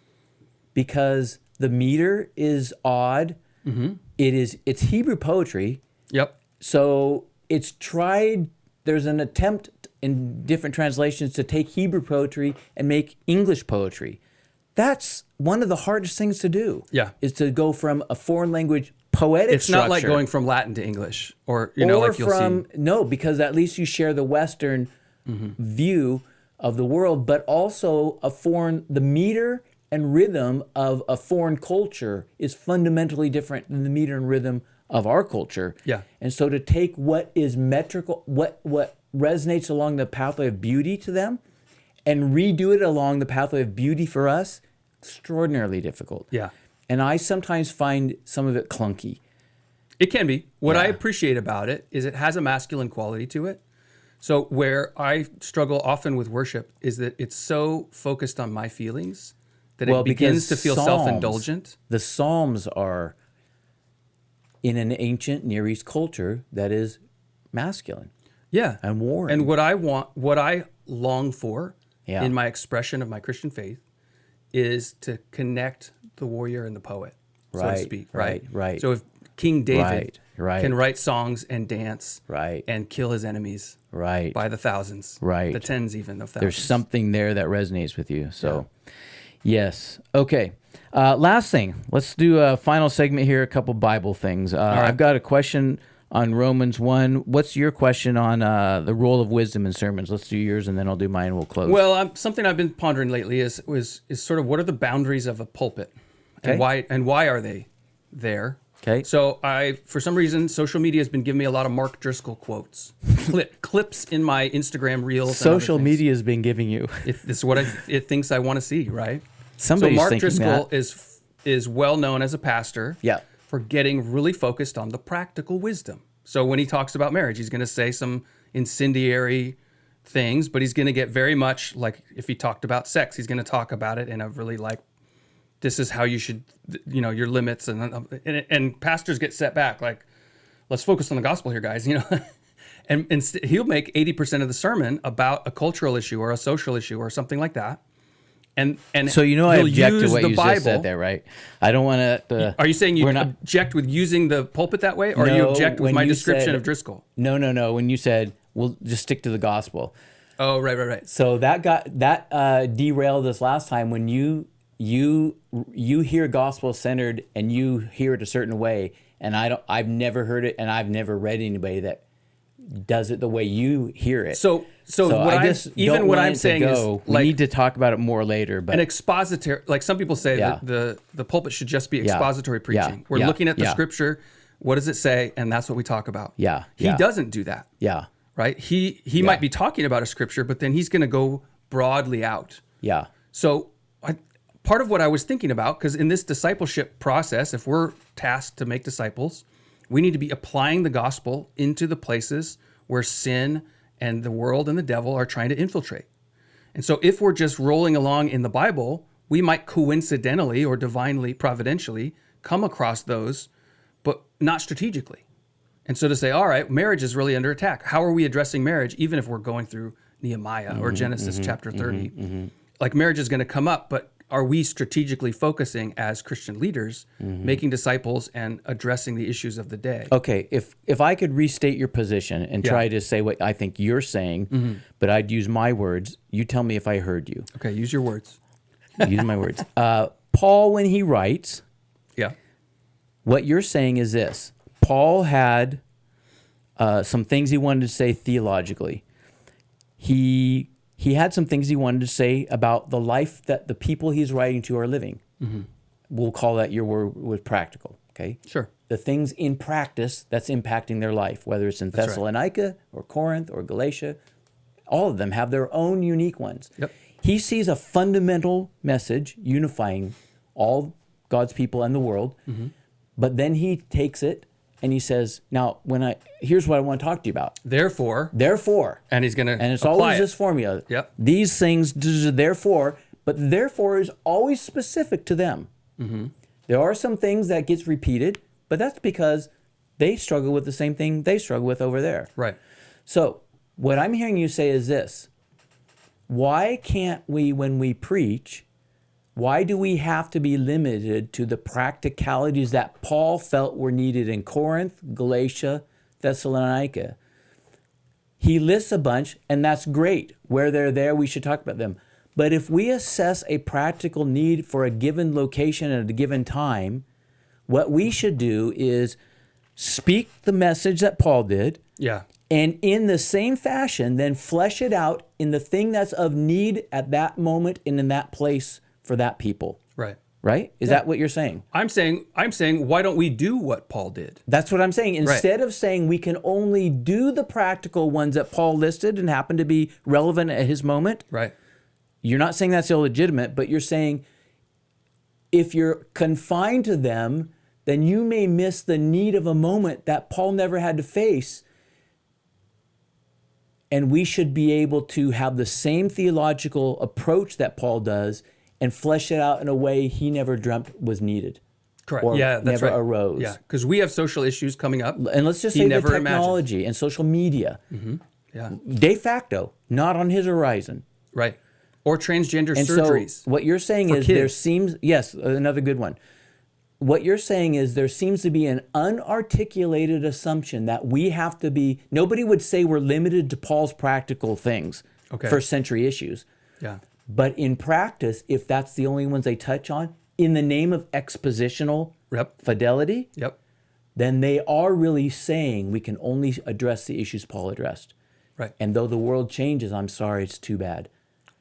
because the meter is odd. Mm-hmm. It's Hebrew poetry. Yep. So it's tried. There's an attempt in different translations to take Hebrew poetry and make English poetry. That's one of the hardest things to do. Yeah. Is to go from a foreign language poetic structure. It's not like going from Latin to English or like you'll see. No, because at least you share the Western view of the world, but also the meter and rhythm of a foreign culture is fundamentally different than the meter and rhythm of our culture. Yeah. And so to take what is metrical, what resonates along the pathway of beauty to them and redo it along the pathway of beauty for us, extraordinarily difficult. Yeah. And I sometimes find some of it clunky. It can be. What I appreciate about it is it has a masculine quality to it. So where I struggle often with worship is that it's so focused on my feelings that it begins to feel self-indulgent. The Psalms are in an ancient Near East culture that is masculine. Yeah. And warring. And what I long for in my expression of my Christian faith is to connect the warrior and the poet, so to speak. Right. So if King David Right. can write songs and dance Right. and kill his enemies by the thousands, the tens even of thousands. There's something there that resonates with you. So, yes. Okay. Last thing. Let's do a final segment here, a couple Bible things. I've got a question on Romans 1. What's your question on the role of wisdom in sermons? Let's do yours, and then I'll do mine, and we'll close. Well, something I've been pondering lately is sort of what are the boundaries of a pulpit, and why are they there? Okay. So for some reason, social media has been giving me a lot of Mark Driscoll quotes, clips in my Instagram reels. Social media has been giving you. This is what it thinks I want to see, right? Somebody's so Mark thinking Driscoll that. is well known as a pastor. Yeah. For getting really focused on the practical wisdom. So when he talks about marriage, he's going to say some incendiary things, but he's going to get very much like if he talked about sex, he's going to talk about it in a really like, this is how you should, your limits. And pastors get set back. Like, let's focus on the gospel here, guys, and he'll make 80% of the sermon about a cultural issue or a social issue or something like that. And so I object to what you just said there, right? I don't want to. Are you saying you object with using the pulpit that way, or you object with my description of Driscoll? No. When you said we'll just stick to the gospel. Oh, right. So that derailed us last time when you hear gospel centered and you hear it a certain way, and I've never heard it, and I've never read anybody that does it the way you hear it. So what I'm saying is, like, we need to talk about it more later. But an expository, like some people say, that the pulpit should just be expository preaching. We're looking at the scripture. What does it say? And that's what we talk about. He doesn't do that. Right. He might be talking about a scripture, but then he's going to go broadly out. So part of what I was thinking about, because in this discipleship process, if we're tasked to make disciples, we need to be applying the gospel into the places where sin and the world and the devil are trying to infiltrate. And so if we're just rolling along in the Bible, we might coincidentally or divinely, providentially come across those, but not strategically. And so to say, all right, marriage is really under attack. How are we addressing marriage, even if we're going through Nehemiah or Genesis chapter 30? Like marriage is going to come up, but are we strategically focusing as Christian leaders, making disciples and addressing the issues of the day? Okay, if I could restate your position and try to say what I think you're saying, but I'd use my words, you tell me if I heard you. Okay, use your words. Use my words. Paul, when he writes, what you're saying is this. Paul had some things he wanted to say theologically. He had some things he wanted to say about the life that the people he's writing to are living. We'll call that your word was practical, okay? Sure. The things in practice that's impacting their life, whether it's in Thessalonica or Corinth or Galatia, all of them have their own unique ones. He sees a fundamental message unifying all God's people and the world, but then he takes it and he says, now, here's what I want to talk to you about. Therefore. And he's going to And it's always this formula. These things, therefore, but therefore is always specific to them. There are some things that gets repeated, but that's because they struggle with the same thing they struggle with over there. Right. So what I'm hearing you say is this. Why can't we, when we preach, why do we have to be limited to the practicalities that Paul felt were needed in Corinth, Galatia, Thessalonica? He lists a bunch, and that's great. Where they're there, we should talk about them. But if we assess a practical need for a given location at a given time, what we should do is speak the message that Paul did. And in the same fashion, then flesh it out in the thing that's of need at that moment and in that place for that people. Right? Is that what you're saying? I'm saying, why don't we do what Paul did? That's what I'm saying. Instead of saying we can only do the practical ones that Paul listed and happen to be relevant at his moment. You're not saying that's illegitimate, but you're saying if you're confined to them, then you may miss the need of a moment that Paul never had to face. And we should be able to have the same theological approach that Paul does and flesh it out in a way he never dreamt was needed. Correct. Or that's never right. arose. Because we have social issues coming up. And let's just say the technology and social media. De facto, not on his horizon. Or transgender and surgeries. So what you're saying is there seems, another good one. What you're saying is there seems to be an unarticulated assumption that we have to be, nobody would say we're limited to Paul's practical things, first century issues. But in practice, if that's the only ones they touch on, in the name of expositional fidelity, then they are really saying we can only address the issues Paul addressed. Right. And though the world changes, I'm sorry, it's too bad.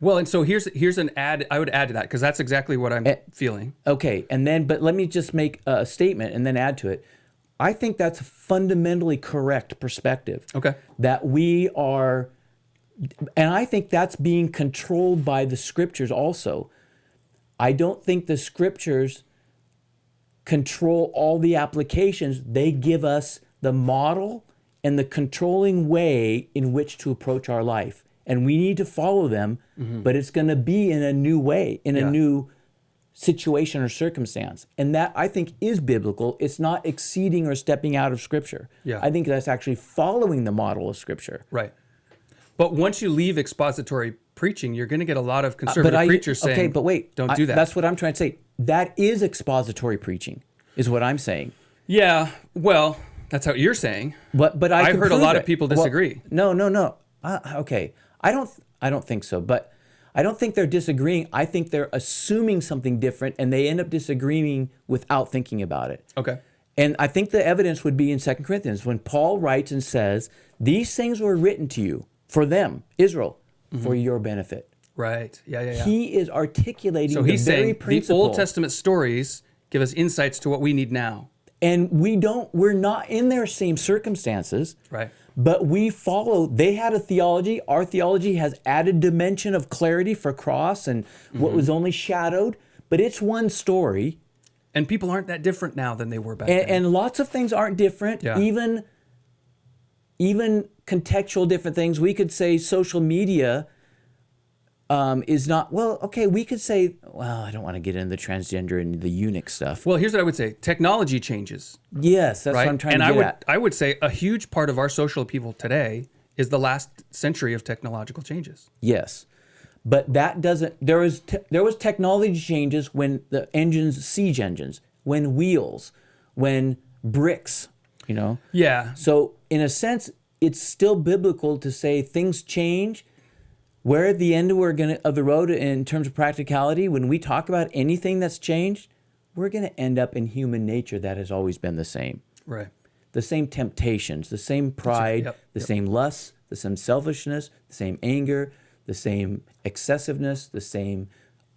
Well, and so here's an add. I would add to that because that's exactly what I'm feeling. Okay, but let me just make a statement and then add to it. I think that's a fundamentally correct perspective. Okay. That we are, and I think that's being controlled by the scriptures also. I don't think the scriptures control all the applications. They give us the model and the controlling way in which to approach our life. And we need to follow them, but it's going to be in a new way, in a new situation or circumstance. And that, I think, is biblical. It's not exceeding or stepping out of Scripture. Yeah. I think that's actually following the model of Scripture. Right. But once you leave expository preaching, you're going to get a lot of conservative preachers saying, okay, but wait, don't do that. That's what I'm trying to say. That is expository preaching, is what I'm saying. Yeah, well, that's how you're saying. But I heard a lot of people disagree. Well, no. Okay. I don't think so, but I don't think they're disagreeing. I think they're assuming something different, and they end up disagreeing without thinking about it. Okay. And I think the evidence would be in 2 Corinthians when Paul writes and says, these things were written to you for them, Israel, for your benefit. Right. Yeah. He is articulating So he's the very saying principle. the Old Testament stories give us insights to what we need now. And we're not in their same circumstances. Right. But we follow, they had a theology. Our theology has added dimension of clarity for cross and what was only shadowed, but it's one story. And people aren't that different now than they were back then. And lots of things aren't different. Yeah. Even contextual different things. We could say social media is not, well, okay, we could say, well, I don't want to get into the transgender and the eunuch stuff. Well, here's what I would say. Technology changes. Yes, that's right? what I'm trying to get at. I would say a huge part of our social upheaval today is the last century of technological changes. Yes. But that doesn't, there was technology changes when the engines, siege engines, when wheels, when bricks, Yeah. So in a sense, it's still biblical to say things change. We're at the end of the road in terms of practicality. When we talk about anything that's changed, we're going to end up in human nature that has always been the same. Right. The same temptations, the same pride, the same lusts, the same selfishness, the same anger, the same excessiveness, the same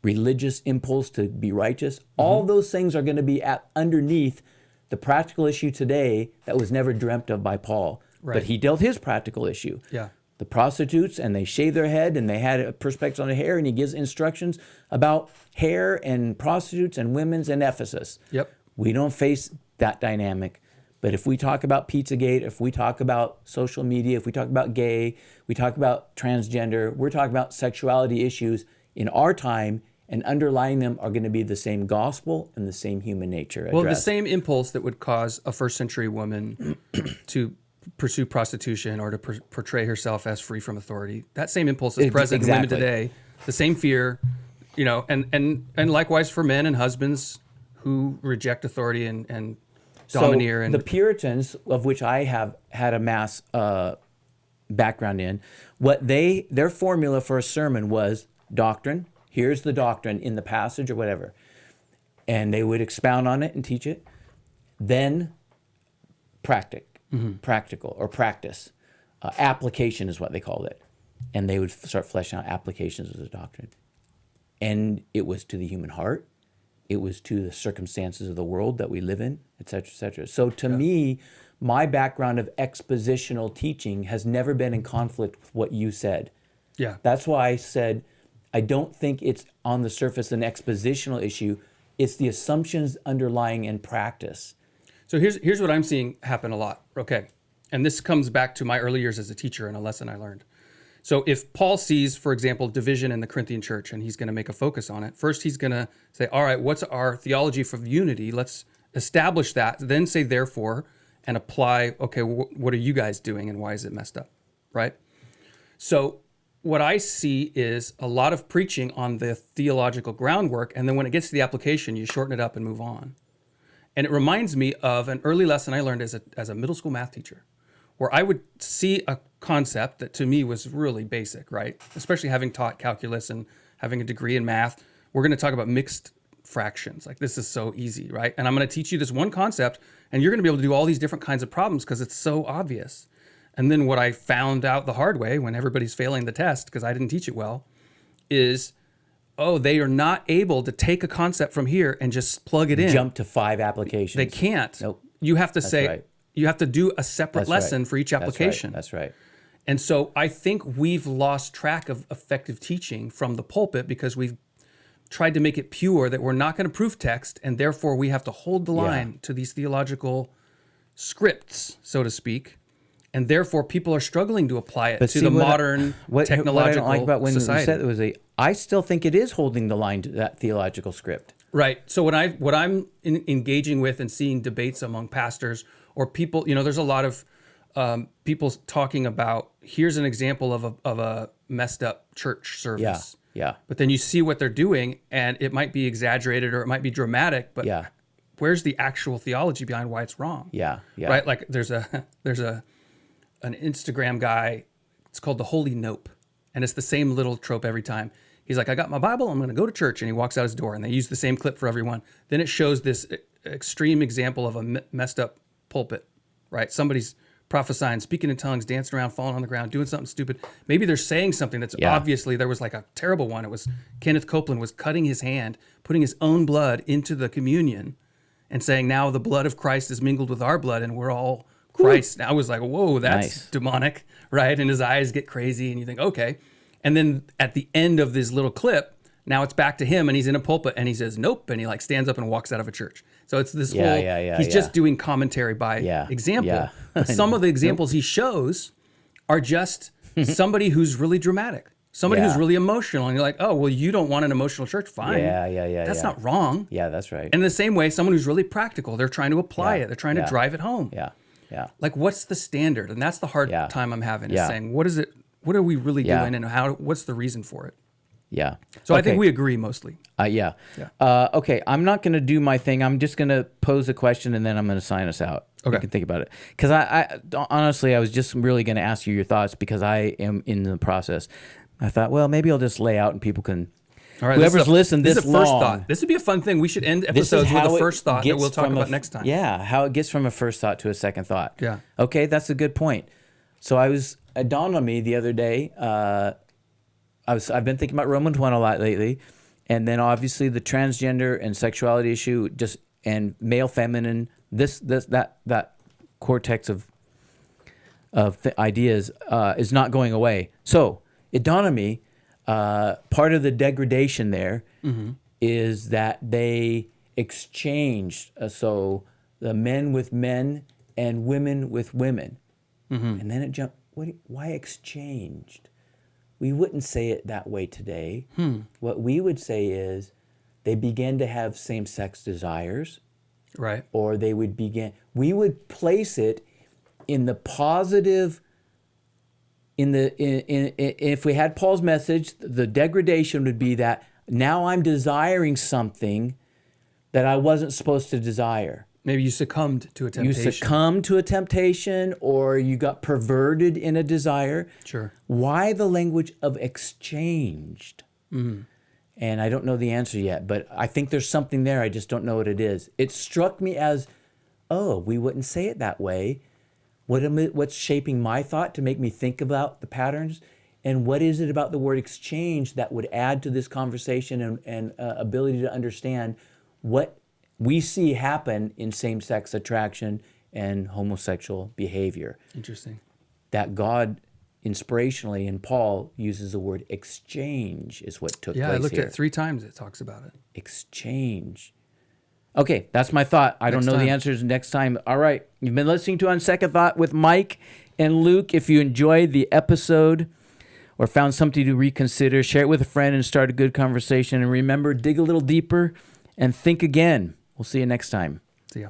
religious impulse to be righteous. All those things are going to be underneath the practical issue today that was never dreamt of by Paul. Right. But he dealt his practical issue. Yeah. The prostitutes, and they shave their head, and they had a perspective on the hair, and he gives instructions about hair and prostitutes and women's in Ephesus. Yep. We don't face that dynamic. But if we talk about Pizzagate, if we talk about social media, if we talk about gay, we talk about transgender, we're talking about sexuality issues in our time, and underlying them are going to be the same gospel and the same human nature addressed. Well, the same impulse that would cause a first century woman to pursue prostitution or to portray herself as free from authority. That same impulse is present in women today. The same fear, and likewise for men and husbands who reject authority and domineer. So the Puritans, of which I have had a mass background in, their formula for a sermon was doctrine. Here's the doctrine in the passage or whatever. And they would expound on it and teach it. Then practical or practice. Application is what they called it. And they would start fleshing out applications of the doctrine. And it was to the human heart. It was to the circumstances of the world that we live in, et cetera, et cetera. So to me, my background of expositional teaching has never been in conflict with what you said. Yeah. That's why I said, I don't think it's on the surface an expositional issue. It's the assumptions underlying in practice. So here's what I'm seeing happen a lot. Okay. And this comes back to my early years as a teacher and a lesson I learned. So if Paul sees, for example, division in the Corinthian church and he's going to make a focus on it, first he's going to say, all right, what's our theology for unity? Let's establish that, then say therefore, and apply, okay, what are you guys doing and why is it messed up, right? So what I see is a lot of preaching on the theological groundwork, and then when it gets to the application, you shorten it up and move on. And it reminds me of an early lesson I learned as a middle school math teacher, where I would see a concept that to me was really basic, right? Especially having taught calculus and having a degree in math. We're going to talk about mixed fractions. Like, this is so easy, right? And I'm going to teach you this one concept, and you're going to be able to do all these different kinds of problems because it's so obvious. And then what I found out the hard way when everybody's failing the test because I didn't teach it well is, they are not able to take a concept from here and just plug it in. Jump to 5 applications. They can't. Nope. You have to say, right. you have to do a separate lesson for each application. That's right. And so I think we've lost track of effective teaching from the pulpit because we've tried to make it pure that we're not going to proof text, and therefore we have to hold the line to these theological scripts, so to speak. And therefore people are struggling to apply it to the modern technological what I don't like about when society. you said I still think it is holding the line to that theological script. Right. So what I'm engaging with and seeing debates among pastors or people, there's a lot of people talking about, here's an example of a messed up church service. Yeah. But then you see what they're doing, and it might be exaggerated or it might be dramatic, but where's the actual theology behind why it's wrong? Yeah. Right? Like there's an Instagram guy, it's called the Holy Nope, and it's the same little trope every time. He's like, I got my Bible, I'm going to go to church, and he walks out his door, and they use the same clip for everyone. Then it shows this extreme example of a messed up pulpit, right? Somebody's prophesying, speaking in tongues, dancing around, falling on the ground, doing something stupid. Maybe they're saying something that's obviously, there was like a terrible one. It was Kenneth Copeland was cutting his hand, putting his own blood into the communion and saying, now the blood of Christ is mingled with our blood and we're all Christ. And I was like, whoa, that's demonic, right? And his eyes get crazy and you think, okay. And then at the end of this little clip, now it's back to him and he's in a pulpit and he says, nope. And he like stands up and walks out of a church. So it's this he's just doing commentary by example. Yeah. But some of the examples he shows are just somebody who's really dramatic, somebody who's really emotional. And you're like, oh, well, you don't want an emotional church. Fine. That's not wrong. Yeah, that's right. And in the same way, someone who's really practical, they're trying to apply it. They're trying to drive it home. Yeah. Like, what's the standard? And that's the hard time I'm having is saying, what is it? What are we really doing and what's the reason for it? Yeah. So I think we agree mostly. Okay, I'm not going to do my thing. I'm just going to pose a question and then I'm going to sign us out. Okay. You can think about it. Because I honestly, I was just really going to ask you your thoughts because I am in the process. I thought, well, maybe I'll just lay out and people can... All right, whoever's listened this long... This is a first thought. This would be a fun thing. We should end episodes with a first thought that we'll talk about next time. Yeah, how it gets from a first thought to a second thought. Yeah. Okay, that's a good point. So it dawned on me the other day... I've been thinking about Romans 1 a lot lately, and then obviously the transgender and sexuality issue, and male, feminine, that cortex of ideas is not going away. So it dawned on me, part of the degradation there is that they exchanged, so the men with men and women with women, and then it jumped. Why exchanged? We wouldn't say it that way today. What we would say is they began to have same-sex desires. Right. Or we would place it in the positive, if we had Paul's message, the degradation would be that now I'm desiring something that I wasn't supposed to desire. Maybe you succumbed to a temptation. You succumbed to a temptation or you got perverted in a desire. Sure. Why the language of exchanged? And I don't know the answer yet, but I think there's something there. I just don't know what it is. It struck me as, we wouldn't say it that way. What's shaping my thought to make me think about the patterns? And what is it about the word exchange that would add to this conversation and ability to understand what we see happen in same-sex attraction and homosexual behavior? Interesting. That God, inspirationally, in Paul, uses the word exchange is what took place here. Yeah, I looked at it 3 times. It talks about it. Exchange. Okay, that's my thought. I don't know the answers next time. All right, you've been listening to On Second Thought with Mike and Luke. If you enjoyed the episode or found something to reconsider, share it with a friend and start a good conversation. And remember, dig a little deeper and think again. We'll see you next time. See ya.